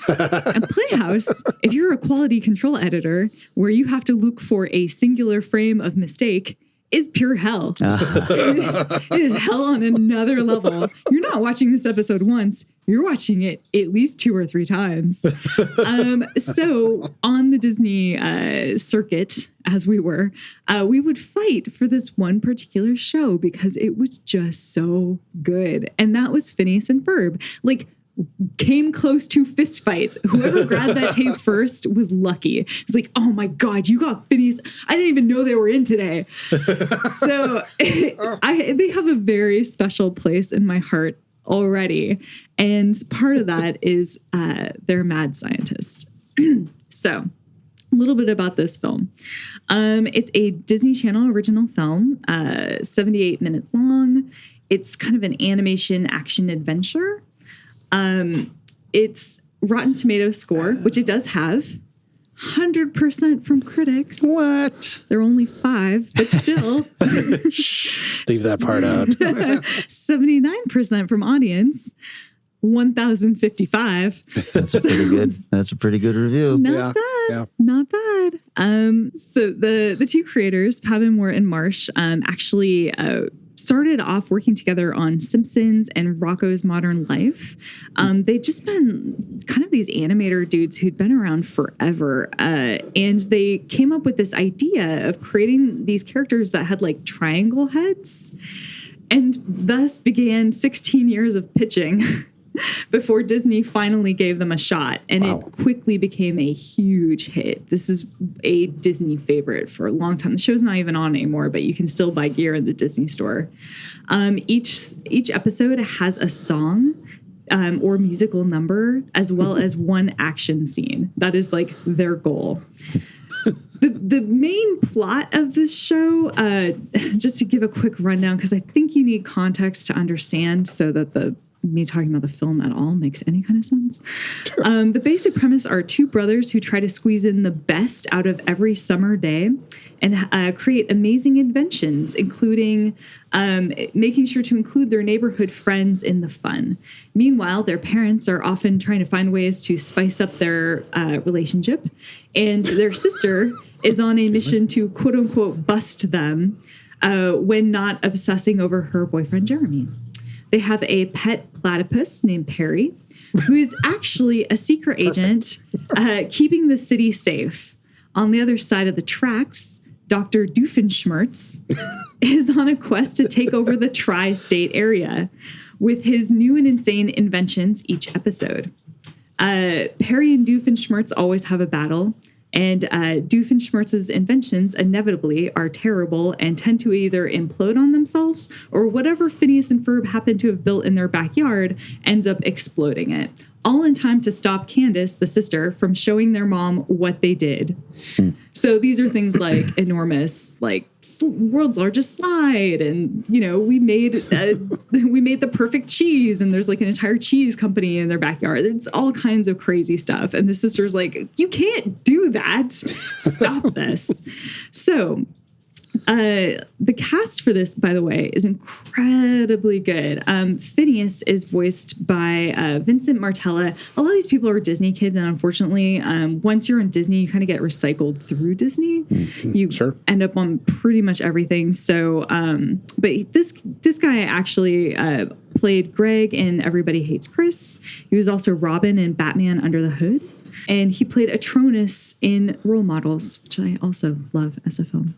And Playhouse, if you're a quality control editor where you have to look for a singular frame of mistake, is pure hell. It is hell on another level. You're not watching this episode once. You're watching it at least 2 or 3 times. So on the Disney circuit, as we were, we would fight for this one particular show because it was just so good. And that was Phineas and Ferb. Like, came close to fist fights. Whoever grabbed that tape first was lucky. It's like, oh my God, you got Phineas. I didn't even know they were in today. So they have a very special place in my heart already. And part of that is they're mad scientists. So a little bit about this film. It's a Disney Channel original film, 78 minutes long. It's kind of an animation action adventure. It's Rotten Tomatoes score, which it does have, 100% from critics. What? They're only 5, but still. Leave that part out. 79% from audience, 1,055. That's pretty good. That's a pretty good review. Not bad. Not bad. So the 2 creators, Pavan Moore and Marsh, actually started off working together on Simpsons and Rocko's Modern Life. They'd just been kind of these animator dudes who'd been around forever. And they came up with this idea of creating these characters that had like triangle heads. And thus began 16 years of pitching before Disney finally gave them a shot. And it quickly became a huge hit. This is a Disney favorite for a long time. The show's not even on anymore, but you can still buy gear in the Disney store. Each episode has a song or musical number, as well as one action scene. That is like their goal. The main plot of this show, just to give a quick rundown, because I think you need context to understand so that me talking about the film at all makes any kind of sense. The basic premise are 2 brothers who try to squeeze in the best out of every summer day and create amazing inventions, including making sure to include their neighborhood friends in the fun. Meanwhile, their parents are often trying to find ways to spice up their relationship, and their sister is on a mission to quote-unquote bust them when not obsessing over her boyfriend, Jeremy. They have a pet platypus named Perry, who is actually a secret agent keeping the city safe. On the other side of the tracks, Dr. Doofenshmirtz is on a quest to take over the tri-state area with his new and insane inventions each episode. Perry and Doofenshmirtz always have a battle, and Doofenshmirtz's inventions inevitably are terrible and tend to either implode on themselves or whatever Phineas and Ferb happen to have built in their backyard ends up exploding it. All in time to stop Candace, the sister, from showing their mom what they did. So these are things like enormous, like world's largest slide, and we made the perfect cheese, and there's like an entire cheese company in their backyard. There's all kinds of crazy stuff, and the sister's like, "You can't do that. Stop this." So. The cast for this, by the way, is incredibly good. Phineas is voiced by Vincent Martella. A lot of these people are Disney kids, and unfortunately, once you're on Disney, you kind of get recycled through Disney. You end up on pretty much everything. So, but this guy actually played Greg in Everybody Hates Chris. He was also Robin in Batman Under the Hood. And he played Atronus in Role Models, which I also love as a film.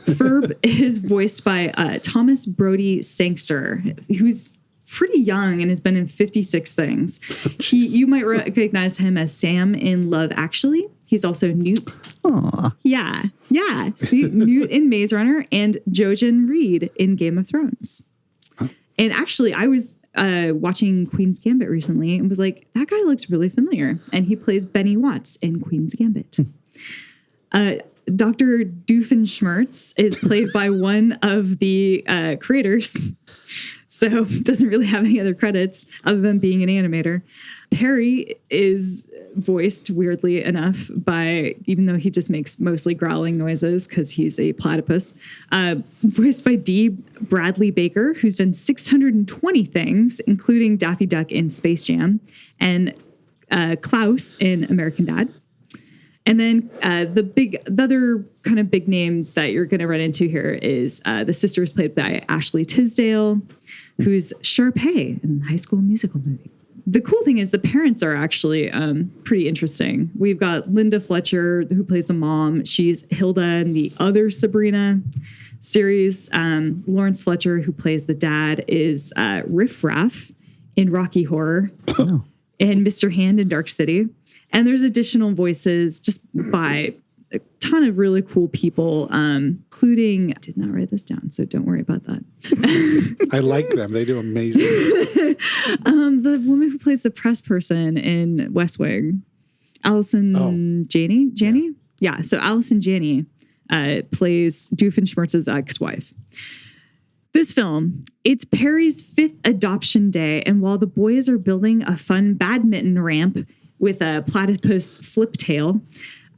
Ferb is voiced by Thomas Brody Sangster, who's pretty young and has been in 56 things. You might recognize him as Sam in Love Actually. He's also Newt. Aw. Yeah. See, Newt in Maze Runner and Jojen Reed in Game of Thrones. And actually, I was watching Queen's Gambit recently and was like, that guy looks really familiar. And he plays Benny Watts in Queen's Gambit. Dr. Doofenshmirtz is played by one of the creators. So doesn't really have any other credits other than being an animator. Perry is voiced, weirdly enough, by, even though he just makes mostly growling noises because he's a platypus, voiced by D. Bradley Baker, who's done 620 things, including Daffy Duck in Space Jam, and Klaus in American Dad. And then the other kind of big name that you're going to run into here is the sister is played by Ashley Tisdale, who's Sharpay in the High School Musical movie. The cool thing is the parents are actually pretty interesting. We've got Linda Fletcher, who plays the mom. She's Hilda in the other Sabrina series. Lawrence Fletcher, who plays the dad, is Riff Raff in Rocky Horror and Mr. Hand in Dark City. And there's additional voices just by a ton of really cool people, including, I did not write this down, so don't worry about that. I like them. They do amazing. The woman who plays the press person in West Wing, Allison Janney? Yeah, so Allison Janney plays Doofenshmirtz's ex-wife. This film, it's Perry's 5th adoption day, and while the boys are building a fun badminton ramp with a platypus flip tail,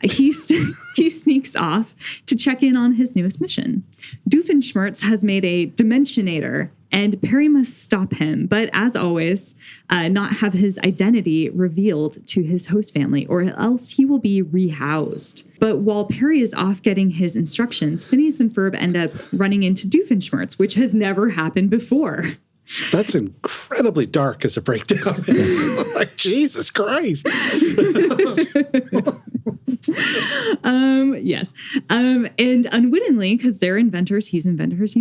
he sneaks off to check in on his newest mission. Doofenshmirtz has made a Dimensionator, and Perry must stop him, but as always, not have his identity revealed to his host family, or else he will be rehoused. But while Perry is off getting his instructions, Phineas and Ferb end up running into Doofenshmirtz, which has never happened before. That's incredibly dark as a breakdown. Like, Jesus Christ. Yes. And unwittingly, because they're inventors, he's inventors,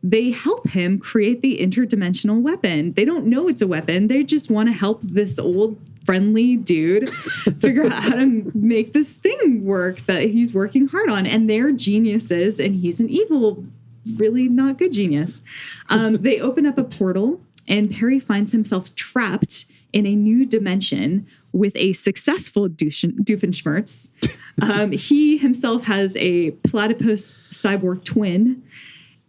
they help him create the interdimensional weapon. They don't know it's a weapon. They just want to help this old friendly dude figure out how to make this thing work that he's working hard on. And they're geniuses, and he's an evil, really not good genius. They open up a portal, and Perry finds himself trapped in a new dimension with a successful Doofenshmirtz. He himself has a platypus cyborg twin,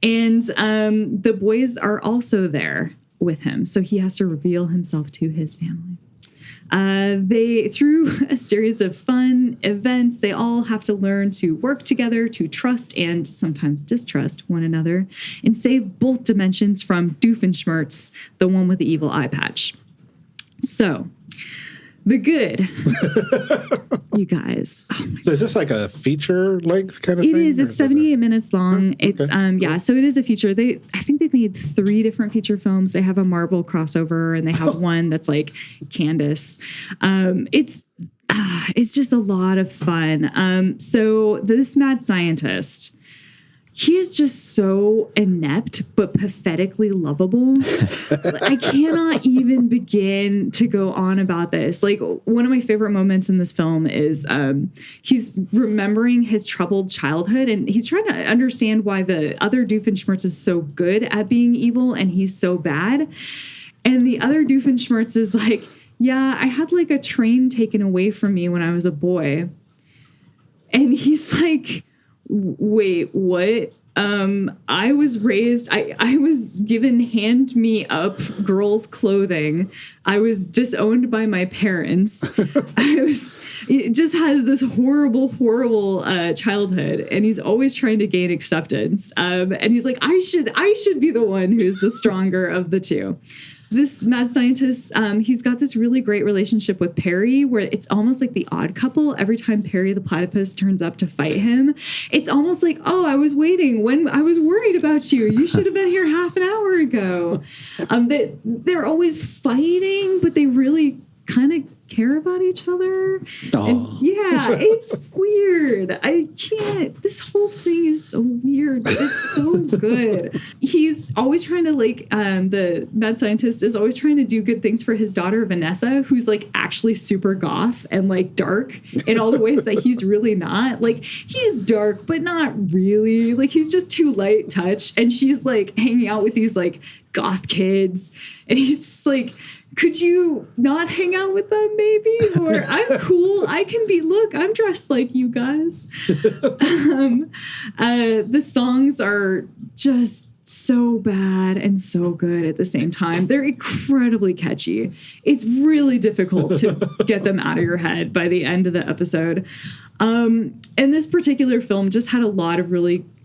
and the boys are also there with him. So he has to reveal himself to his family. Through a series of fun events, they all have to learn to work together, to trust and sometimes distrust one another, and save both dimensions from Doofenshmirtz, the one with the evil eye patch. So, the good. You guys. Oh my So is this like a feature length kind of thing? It is. It's 78 minutes long. Oh, okay. It's so it is a feature. I think they've made 3 different feature films. They have a Marvel crossover, and they have one that's like Candace. It's just a lot of fun. So this mad scientist, he is just so inept but pathetically lovable. I cannot even begin to go on about this. Like, one of my favorite moments in this film is he's remembering his troubled childhood, and he's trying to understand why the other Doofenshmirtz is so good at being evil and he's so bad. And the other Doofenshmirtz is like, yeah, I had like a train taken away from me when I was a boy. And he's like, wait, what? I was raised, I was given hand me up girls' clothing. I was disowned by my parents. It just has this horrible childhood, and he's always trying to gain acceptance. And he's like, I should be the one who's the stronger of the two. this mad scientist, he's got this really great relationship with Perry where it's almost like the Odd Couple. Every time Perry the platypus turns up to fight him, it's almost like, oh, I was waiting when I was worried about you. You should have been here half an hour ago. They're always fighting, but they really kind of care about each other. And yeah, it's weird. I can't. This whole thing is so weird, but it's so good. He's always trying to the mad scientist is always trying to do good things for his daughter Vanessa, who's like actually super goth and like dark in all the ways that he's really not. Like he's dark, but not really. Like he's just too light touch, and she's like hanging out with these like goth kids, and he's just like, could you not hang out with them maybe? Or I'm cool. I can be, look, I'm dressed like you guys. The songs are just so bad and so good at the same time. They're incredibly catchy. It's really difficult to get them out of your head by the end of the episode. And this particular film just had a lot of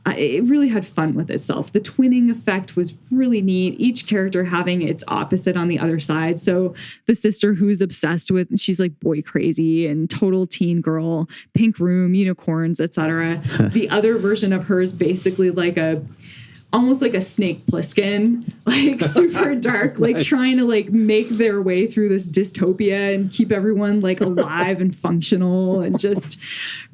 it really had fun with itself. The twinning effect was really neat. Each character having its opposite on the other side. So the sister who's obsessed with, she's like boy crazy and total teen girl, pink room, unicorns, etc. The other version of her is basically like almost like a Snake Plissken, like super dark, like trying to like make their way through this dystopia and keep everyone like alive and functional and just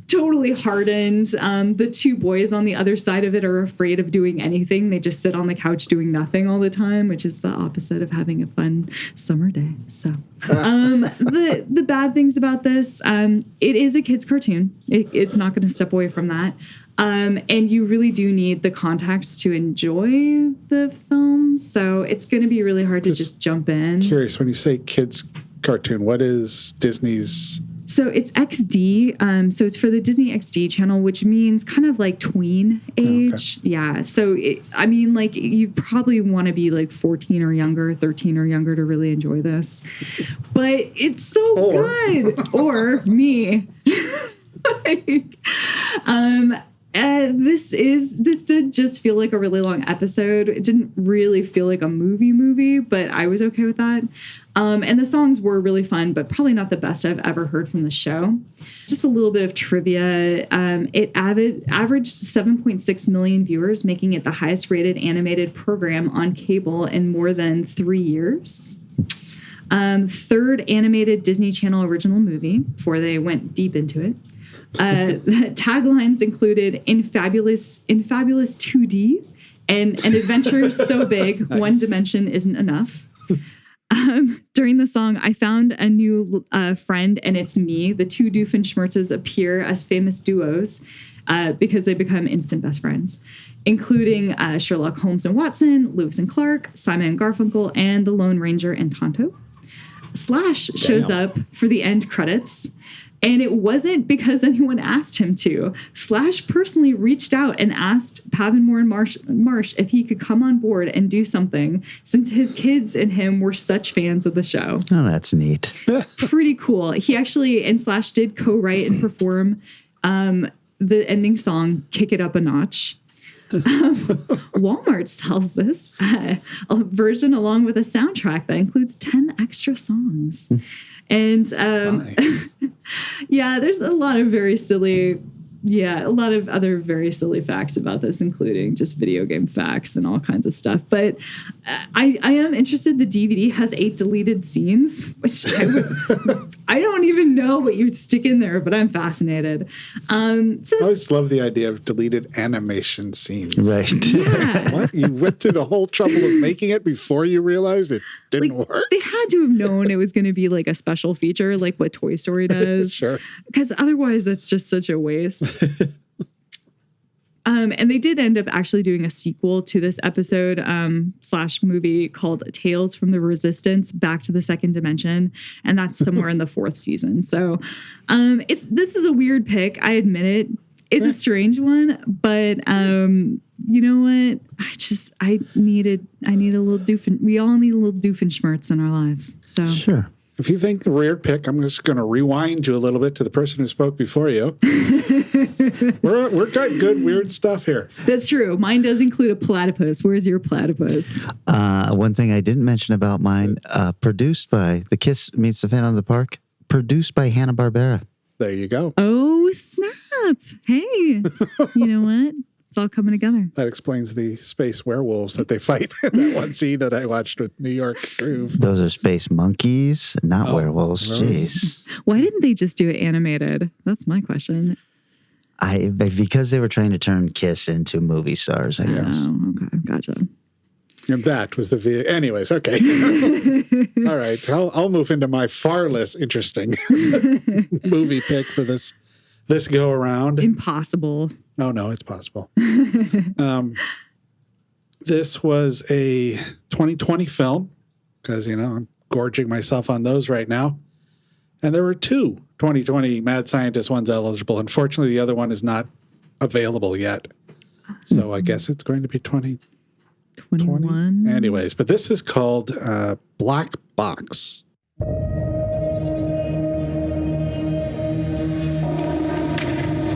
totally hardened. The two boys on the other side of it are afraid of doing anything. They just sit on the couch doing nothing all the time, which is the opposite of having a fun summer day. So the bad things about this, it is a kid's cartoon. It's not going to step away from that. And you really do need the context to enjoy the film. So it's going to be really hard to just jump in. Curious, when you say kids cartoon, what is Disney's? So it's XD. So it's for the Disney XD channel, which means kind of like tween age. Okay. Yeah. So like you probably want to be like 14 or younger, 13 or younger to really enjoy this. But it's so good. Or me. This did just feel like a really long episode. It didn't really feel like a movie, but I was okay with that. And the songs were really fun, but probably not the best I've ever heard from the show. Just a little bit of trivia. It averaged 7.6 million viewers, making it the highest rated animated program on cable in more than 3 years. Third animated Disney Channel original movie before they went deep into it. The taglines included in fabulous 2D and an adventure so big, nice. One dimension isn't enough. During the song, I found a new friend, and it's me. The two Doofenshmirtzes appear as famous duos because they become instant best friends, including Sherlock Holmes and Watson, Lewis and Clark, Simon and Garfunkel, and the Lone Ranger and Tonto. Slash shows up for the end credits. And it wasn't because anyone asked him to. Slash personally reached out and asked Pavan and Marsh if he could come on board and do something, since his kids and him were such fans of the show. Oh, that's neat. Pretty cool. He actually, and Slash did co-write and perform the ending song, Kick It Up a Notch. Walmart sells this a version along with a soundtrack that includes 10 extra songs. And yeah, there's a lot of other very silly facts about this, including just video game facts and all kinds of stuff. But I am interested. The DVD has 8 deleted scenes, which I don't even know what you'd stick in there, but I'm fascinated. So I always love the idea of deleted animation scenes. Right. Yeah. What? You went through the whole trouble of making it before you realized it didn't work? They had to have known it was going to be like a special feature, like what Toy Story does. Sure. Because otherwise, that's just such a waste. And they did end up actually doing a sequel to this episode / movie called Tales from the Resistance Back to the Second Dimension. And that's somewhere in the 4th season. So this is a weird pick. I admit it. It's a strange one, but you know what? I need a little we all need a little Doofenshmirtz in our lives. So sure. If you think weird pick, I'm just going to rewind you a little bit to the person who spoke before you. We're got good weird stuff here. That's true. Mine does include a platypus. Where's your platypus? One thing I didn't mention about mine, produced by The Kiss Meets the Phantom of the Park, produced by Hanna-Barbera. There you go. Oh, snap. Hey, you know what? It's all coming together. That explains the space werewolves that they fight in that one scene that I watched with New York Groove. Those are space monkeys, not werewolves. Jeez. Why didn't they just do it animated? That's my question. Because they were trying to turn Kiss into movie stars, I guess. Oh, okay. Gotcha. And that was the video. Anyways, okay. All right. I'll move into my far less interesting movie pick for this go around. Impossible. No, it's possible. This was a 2020 film because, I'm gorging myself on those right now. And there were 2 2020 Mad Scientist ones eligible. Unfortunately, the other one is not available yet. So I guess it's going to be 2021. Anyways, but this is called Black Box.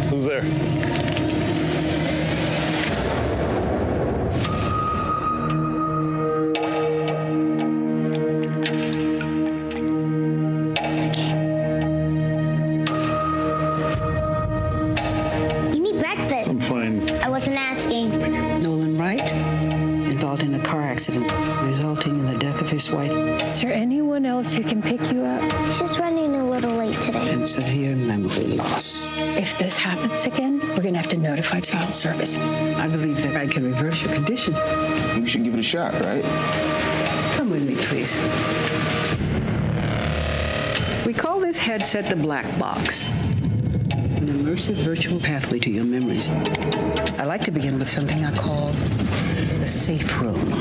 Who's there? You need breakfast. I'm fine. I wasn't asking. Nolan Wright, involved in a car accident, resulting in the death of his wife. Is there anyone else who can pick you up? She's running a little late today. And severe memory loss. If this happens again, we're going to have to notify child services. I believe that I can reverse your condition. We should give it a shot, right? Come with me, please. We call this headset the Black Box. An immersive virtual pathway to your memories. I like to begin with something I call the safe room.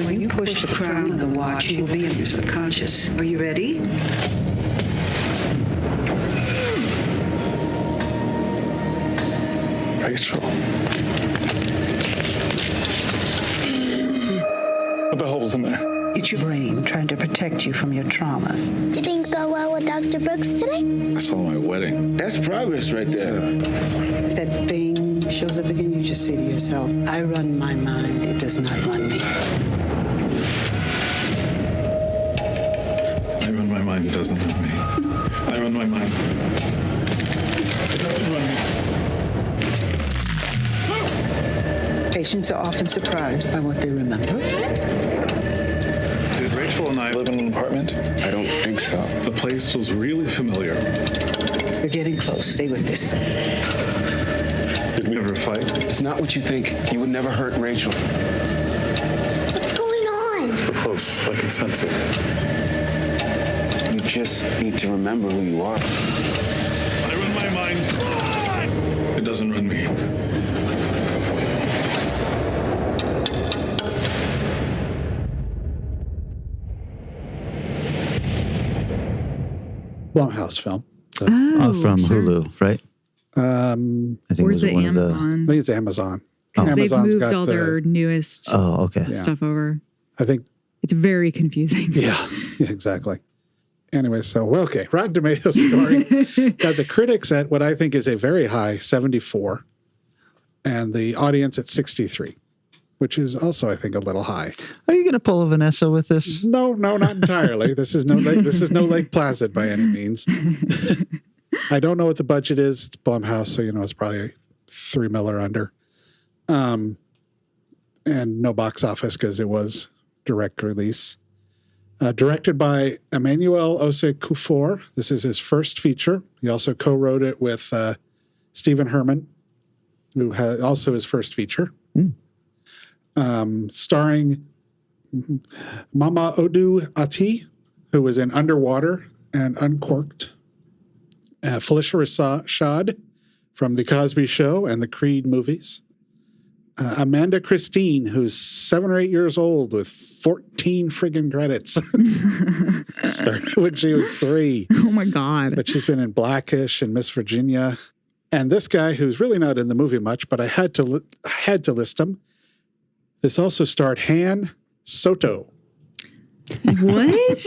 When you push the crown of the watch, you will be in your subconscious. Are you ready? Rachel. What the hell was in there? It's your brain trying to protect you from your trauma. Did things go well with Dr. Brooks today? I saw my wedding. That's progress right there. If that thing shows up again, you just say to yourself, I run my mind, it does not run me. I run my mind, it doesn't run me. I run my mind. It doesn't run me. Patients are often surprised by what they remember. Did Rachel and I live in an apartment? I don't think so. The place was really familiar. You're getting close. Stay with this. Did we ever fight? It's not what you think. You would never hurt Rachel. What's going on? We're close. I can sense it. You just need to remember who you are. I run my mind. It doesn't run me. Blumhouse film. So, from Hulu, right? I think Or is it one Amazon? I think it's Amazon. They've Amazon's moved got all their newest okay. stuff over. I think. It's very confusing. Yeah, exactly. Anyway, so, okay. Rotten Tomatoes scoring got the critics at what I think is a very high 74 and the audience at 63, which is also, I think, a little high. Are you going to pull a Vanessa with this? No, not entirely. This is no Lake Placid by any means. I don't know what the budget is. It's Blumhouse, so it's probably $3 million or under. And no box office because it was direct release. Directed by Emmanuel Ose-Kufor. This is his first feature. He also co-wrote it with Stephen Herman, who had also his first feature. Starring Mama Odu Ati, who was in Underwater and Uncorked. Felicia Rashad from The Cosby Show and the Creed movies. Amanda Christine, who's 7 or 8 years old with 14 friggin' credits. Started when she was 3. Oh my God. But she's been in Blackish and Miss Virginia. And this guy, who's really not in the movie much, but I had to list him. This also starred Han Soto. What?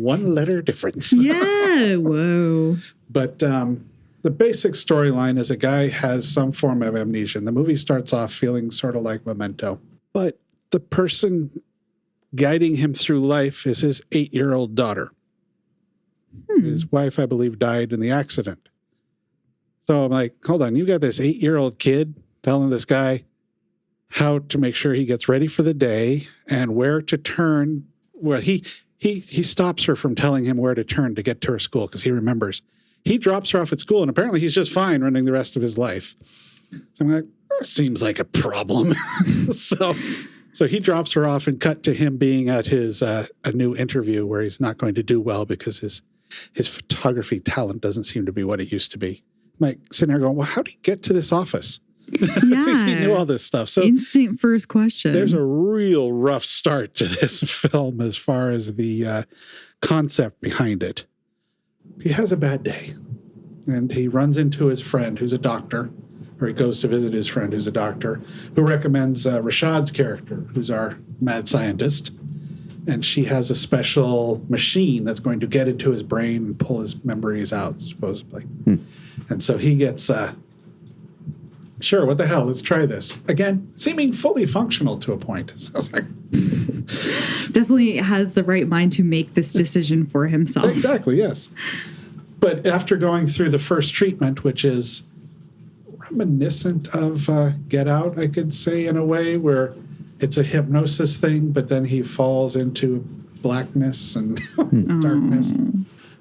one letter difference. Yeah. Whoa. But the basic storyline is a guy has some form of amnesia. And the movie starts off feeling sort of like Memento. But the person guiding him through life is his 8-year-old daughter. His wife, I believe, died in the accident. So I'm like, hold on, you got this 8-year-old kid telling this guy how to make sure he gets ready for the day and where to turn. Well, he stops her from telling him where to turn to get to her school because he remembers. He drops her off at school, and apparently he's just fine running the rest of his life. So I'm like, that seems like a problem. So he drops her off and cut to him being at his a new interview where he's not going to do well because his photography talent doesn't seem to be what it used to be. I'm like sitting there going, well, how did he get to this office? Yeah. He knew all this stuff. So instant first question. There's a real rough start to this film as far as the concept behind it. He has a bad day, and he runs into his friend who's a doctor, or he goes to visit his friend who's a doctor, who recommends Rashad's character, who's our mad scientist. And she has a special machine that's going to get into his brain and pull his memories out, supposedly. And so he gets, sure, what the hell, let's try this. Again, seeming fully functional to a point. So I was like... Definitely has the right mind to make this decision for himself. Exactly, yes. But after going through the first treatment, which is reminiscent of Get Out, I could say, in a way, where it's a hypnosis thing, but then he falls into blackness and darkness.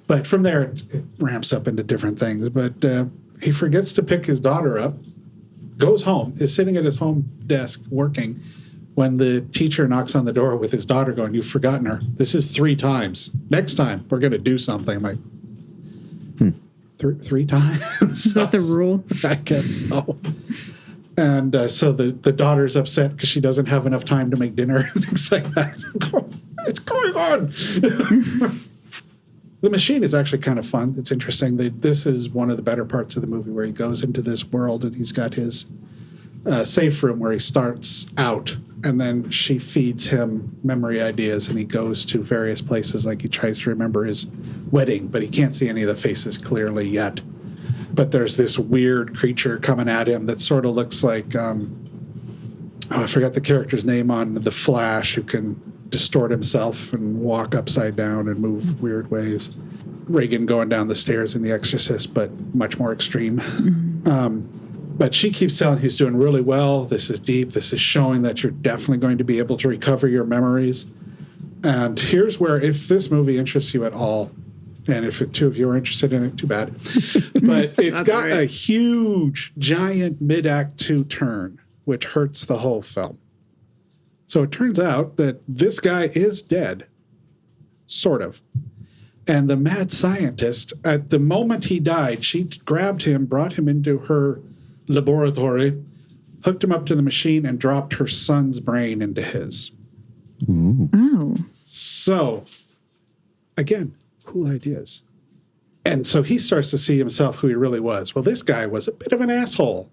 But from there, it ramps up into different things. But he forgets to pick his daughter up, goes home, is sitting at his home desk working, when the teacher knocks on the door with his daughter going, you've forgotten her. This is 3 times. Next time, we're going to do something. I'm like, 3 times? Is that the rule? I guess so. And so the daughter's upset because she doesn't have enough time to make dinner and things like that. What's going on? The machine is actually kind of fun. It's interesting. This is one of the better parts of the movie where he goes into this world and he's got his safe room where he starts out, and then she feeds him memory ideas and he goes to various places, like he tries to remember his wedding, but he can't see any of the faces clearly yet. But there's this weird creature coming at him that sort of looks like, I forgot the character's name on The Flash, who can distort himself and walk upside down and move weird ways. Reagan going down the stairs in The Exorcist, but much more extreme. But she keeps telling he's doing really well. This is deep. This is showing that you're definitely going to be able to recover your memories. And here's where, if this movie interests you at all, and if the 2 of you are interested in it, too bad. But it's got a huge, giant mid-act 2 turn, which hurts the whole film. So it turns out that this guy is dead, sort of. And the mad scientist, at the moment he died, she grabbed him, brought him into her laboratory, hooked him up to the machine, and dropped her son's brain into his. Oh. So, again, cool ideas. And so he starts to see himself who he really was. Well, this guy was a bit of an asshole.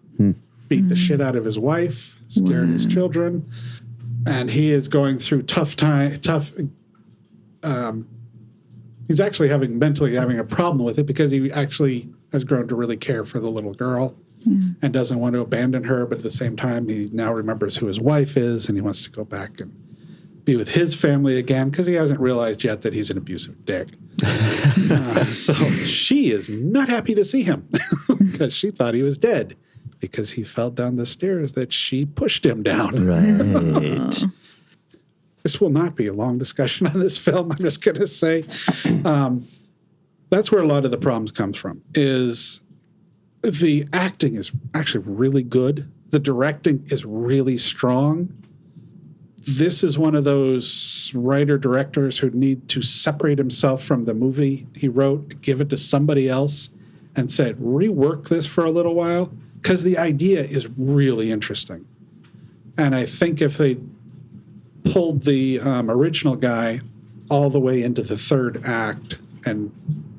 Beat the shit out of his wife, scared his children, and he is going through he's actually mentally having a problem with it because he actually has grown to really care for the little girl and doesn't want to abandon her, but at the same time, he now remembers who his wife is, and he wants to go back and be with his family again because he hasn't realized yet that he's an abusive dick. So she is not happy to see him because she thought he was dead because he fell down the stairs that she pushed him down. Right. This will not be a long discussion on this film, I'm just going to say. That's where a lot of the problems comes from, is the acting is actually really good. The directing is really strong. This is one of those writer-directors who need to separate himself from the movie he wrote, give it to somebody else, and said, rework this for a little while, because the idea is really interesting. And I think if they pulled the original guy all the way into the 3rd act and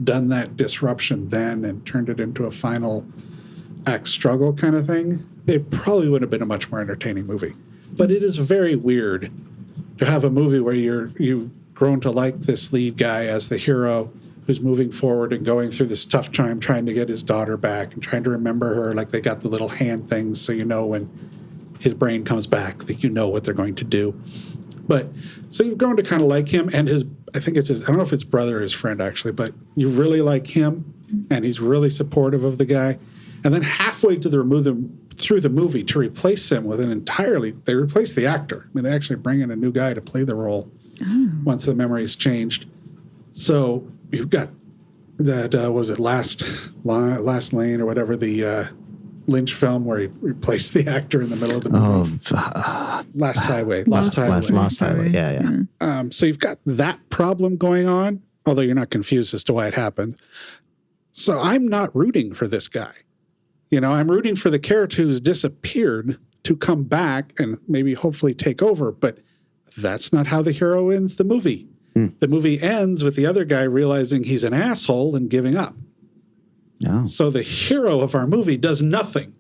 done that disruption then and turned it into a final act struggle kind of thing, it probably would have been a much more entertaining movie. But it is very weird to have a movie where you grown to like this lead guy as the hero who's moving forward and going through this tough time trying to get his daughter back and trying to remember her. Like they got the little hand things so you know when his brain comes back that you know what they're going to do. But so you've grown to kind of like him and I think it's his, I don't know if it's brother or his friend actually, but you really like him and he's really supportive of the guy. And then halfway through the movie to replace him with they replace the actor. I mean, they actually bring in a new guy to play the role once the memory's changed. So you've got that, was it Last Lane or whatever, the Lynch film where he replaced the actor in the middle of the movie. Last Highway. Lost Highway. Yeah. So you've got that problem going on, although you're not confused as to why it happened. So I'm not rooting for this guy. You know, I'm rooting for the character who's disappeared to come back and maybe hopefully take over, but that's not how the hero ends the movie. The movie ends with the other guy realizing he's an asshole and giving up. Oh. So the hero of our movie does nothing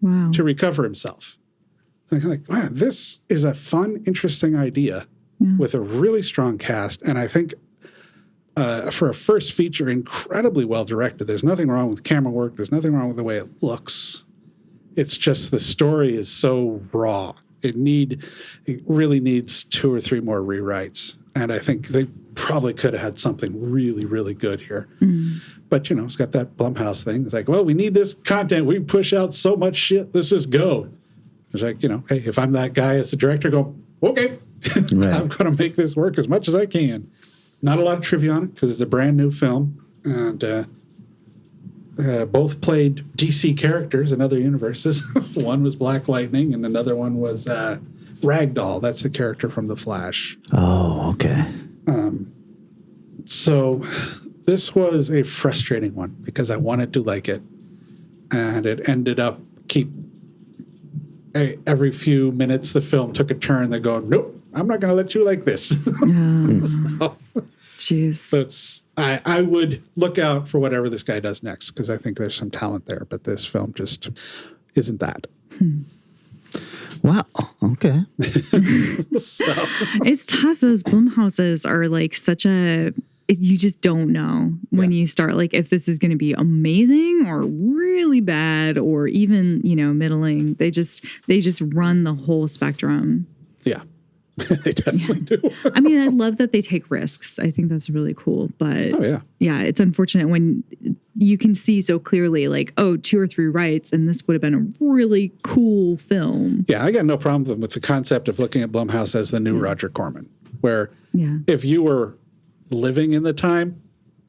to recover himself. I'm like, wow, this is a fun, interesting idea with a really strong cast. And I think for a first feature, incredibly well directed. There's nothing wrong with camera work. There's nothing wrong with the way it looks. It's just the story is so raw. It really needs 2 or 3 more rewrites. And I think they probably could have had something really, really good here. But, you know, it's got that Blumhouse thing. It's like, well, we need this content. We push out so much shit. Let's just go. It's like, you know, hey, if I'm that guy as the director, go, okay, I'm going to make this work as much as I can. Not a lot of trivia on it because it's a brand new film. And both played DC characters in other universes. One was Black Lightning and another one was Ragdoll. That's the character from The Flash. Oh, okay. So this was a frustrating one because I wanted to like it. And it ended up every few minutes the film took a turn. They go, nope, I'm not going to let you like this. So it's I would look out for whatever this guy does next because I think there's some talent there, but this film just isn't that. Wow. Okay. It's tough. Those Blumhouses are like you just don't know when you start, like, if this is going to be amazing or really bad or even, you know, middling. They just run the whole spectrum. Yeah. They definitely do. I mean, I love that they take risks. I think that's really cool. But yeah, it's unfortunate when you can see so clearly, like, 2 or 3 rights, and this would have been a really cool film. Yeah, I got no problem with the concept of looking at Blumhouse as the new Roger Corman, where if you were living in the time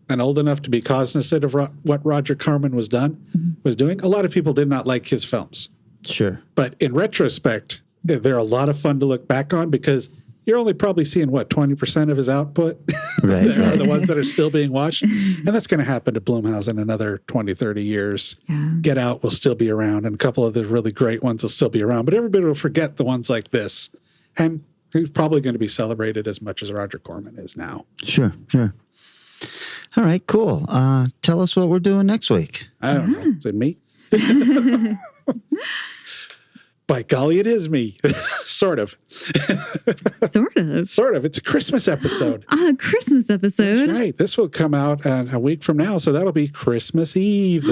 and old enough to be cognizant of what Roger Corman was doing, a lot of people did not like his films. Sure. But in retrospect, they're a lot of fun to look back on because you're only probably seeing, 20% of his output. Right. There are the ones that are still being watched. And that's going to happen to Blumhouse in another 20, 30 years. Yeah. Get Out will still be around, and a couple of the really great ones will still be around. But everybody will forget the ones like this. And he's probably going to be celebrated as much as Roger Corman is now. Sure. All right, cool. Tell us what we're doing next week. I don't know. Is it me? By golly, it is me. Sort of. Sort of. It's a Christmas episode. A Christmas episode. That's right. This will come out a week from now, so that'll be Christmas Eve.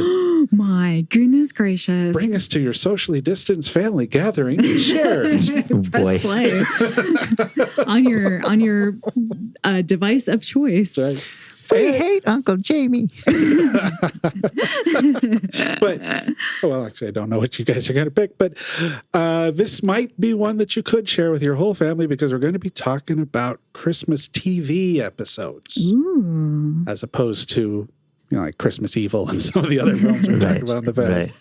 My goodness gracious. Bring us to your socially distanced family gathering and share. Press play. on your device of choice. That's right. We hate Uncle Jamie. But, well, actually, I don't know what you guys are going to pick, but this might be one that you could share with your whole family because we're going to be talking about Christmas TV episodes. Ooh. As opposed to, like Christmas Evil and some of the other films we're talking about in the past. Right.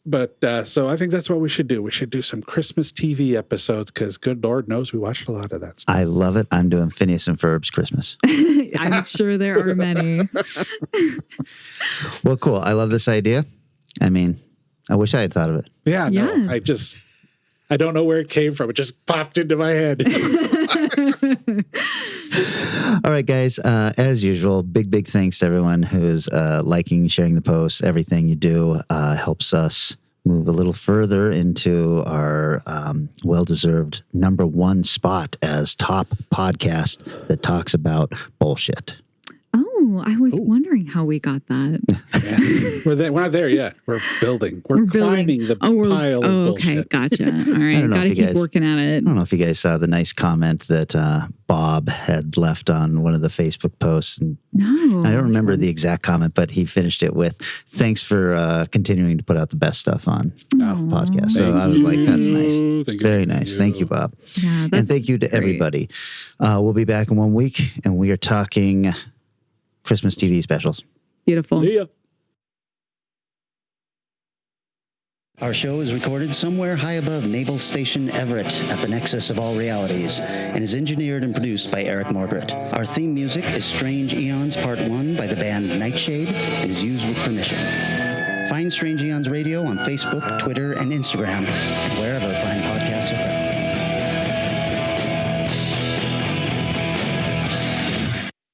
But so I think that's what we should do. We should do some Christmas TV episodes because good Lord knows we watched a lot of that stuff. I love it. I'm doing Phineas and Ferb's Christmas. I'm sure there are many. Well, cool. I love this idea. I mean, I wish I had thought of it. Yeah, no, I don't know where it came from. It just popped into my head. All right, guys. As usual, big thanks to everyone who's liking, sharing the posts. Everything you do helps us move a little further into our well-deserved #1 spot as top podcast that talks about bullshit. Oh, I was wondering how we got that. Yeah. We're not there yet. We're building. We're climbing the pile of bullshit. Okay, gotcha. All right, got to keep working at it. I don't know if you guys saw the nice comment that Bob had left on one of the Facebook posts. And no. I don't remember the exact comment, but he finished it with, "Thanks for continuing to put out the best stuff on podcast." So I was like, that's nice. Very nice. Thank you, Bob. Yeah, and thank you to everybody. We'll be back in 1 week, and we are talking Christmas TV specials. Beautiful. See ya. Our show is recorded somewhere high above Naval Station Everett at the nexus of all realities and is engineered and produced by Eric Margaret. Our theme music is Strange Aeons Part 1 by the band Nightshade and is used with permission. Find Strange Aeons Radio on Facebook, Twitter, and Instagram, and wherever fine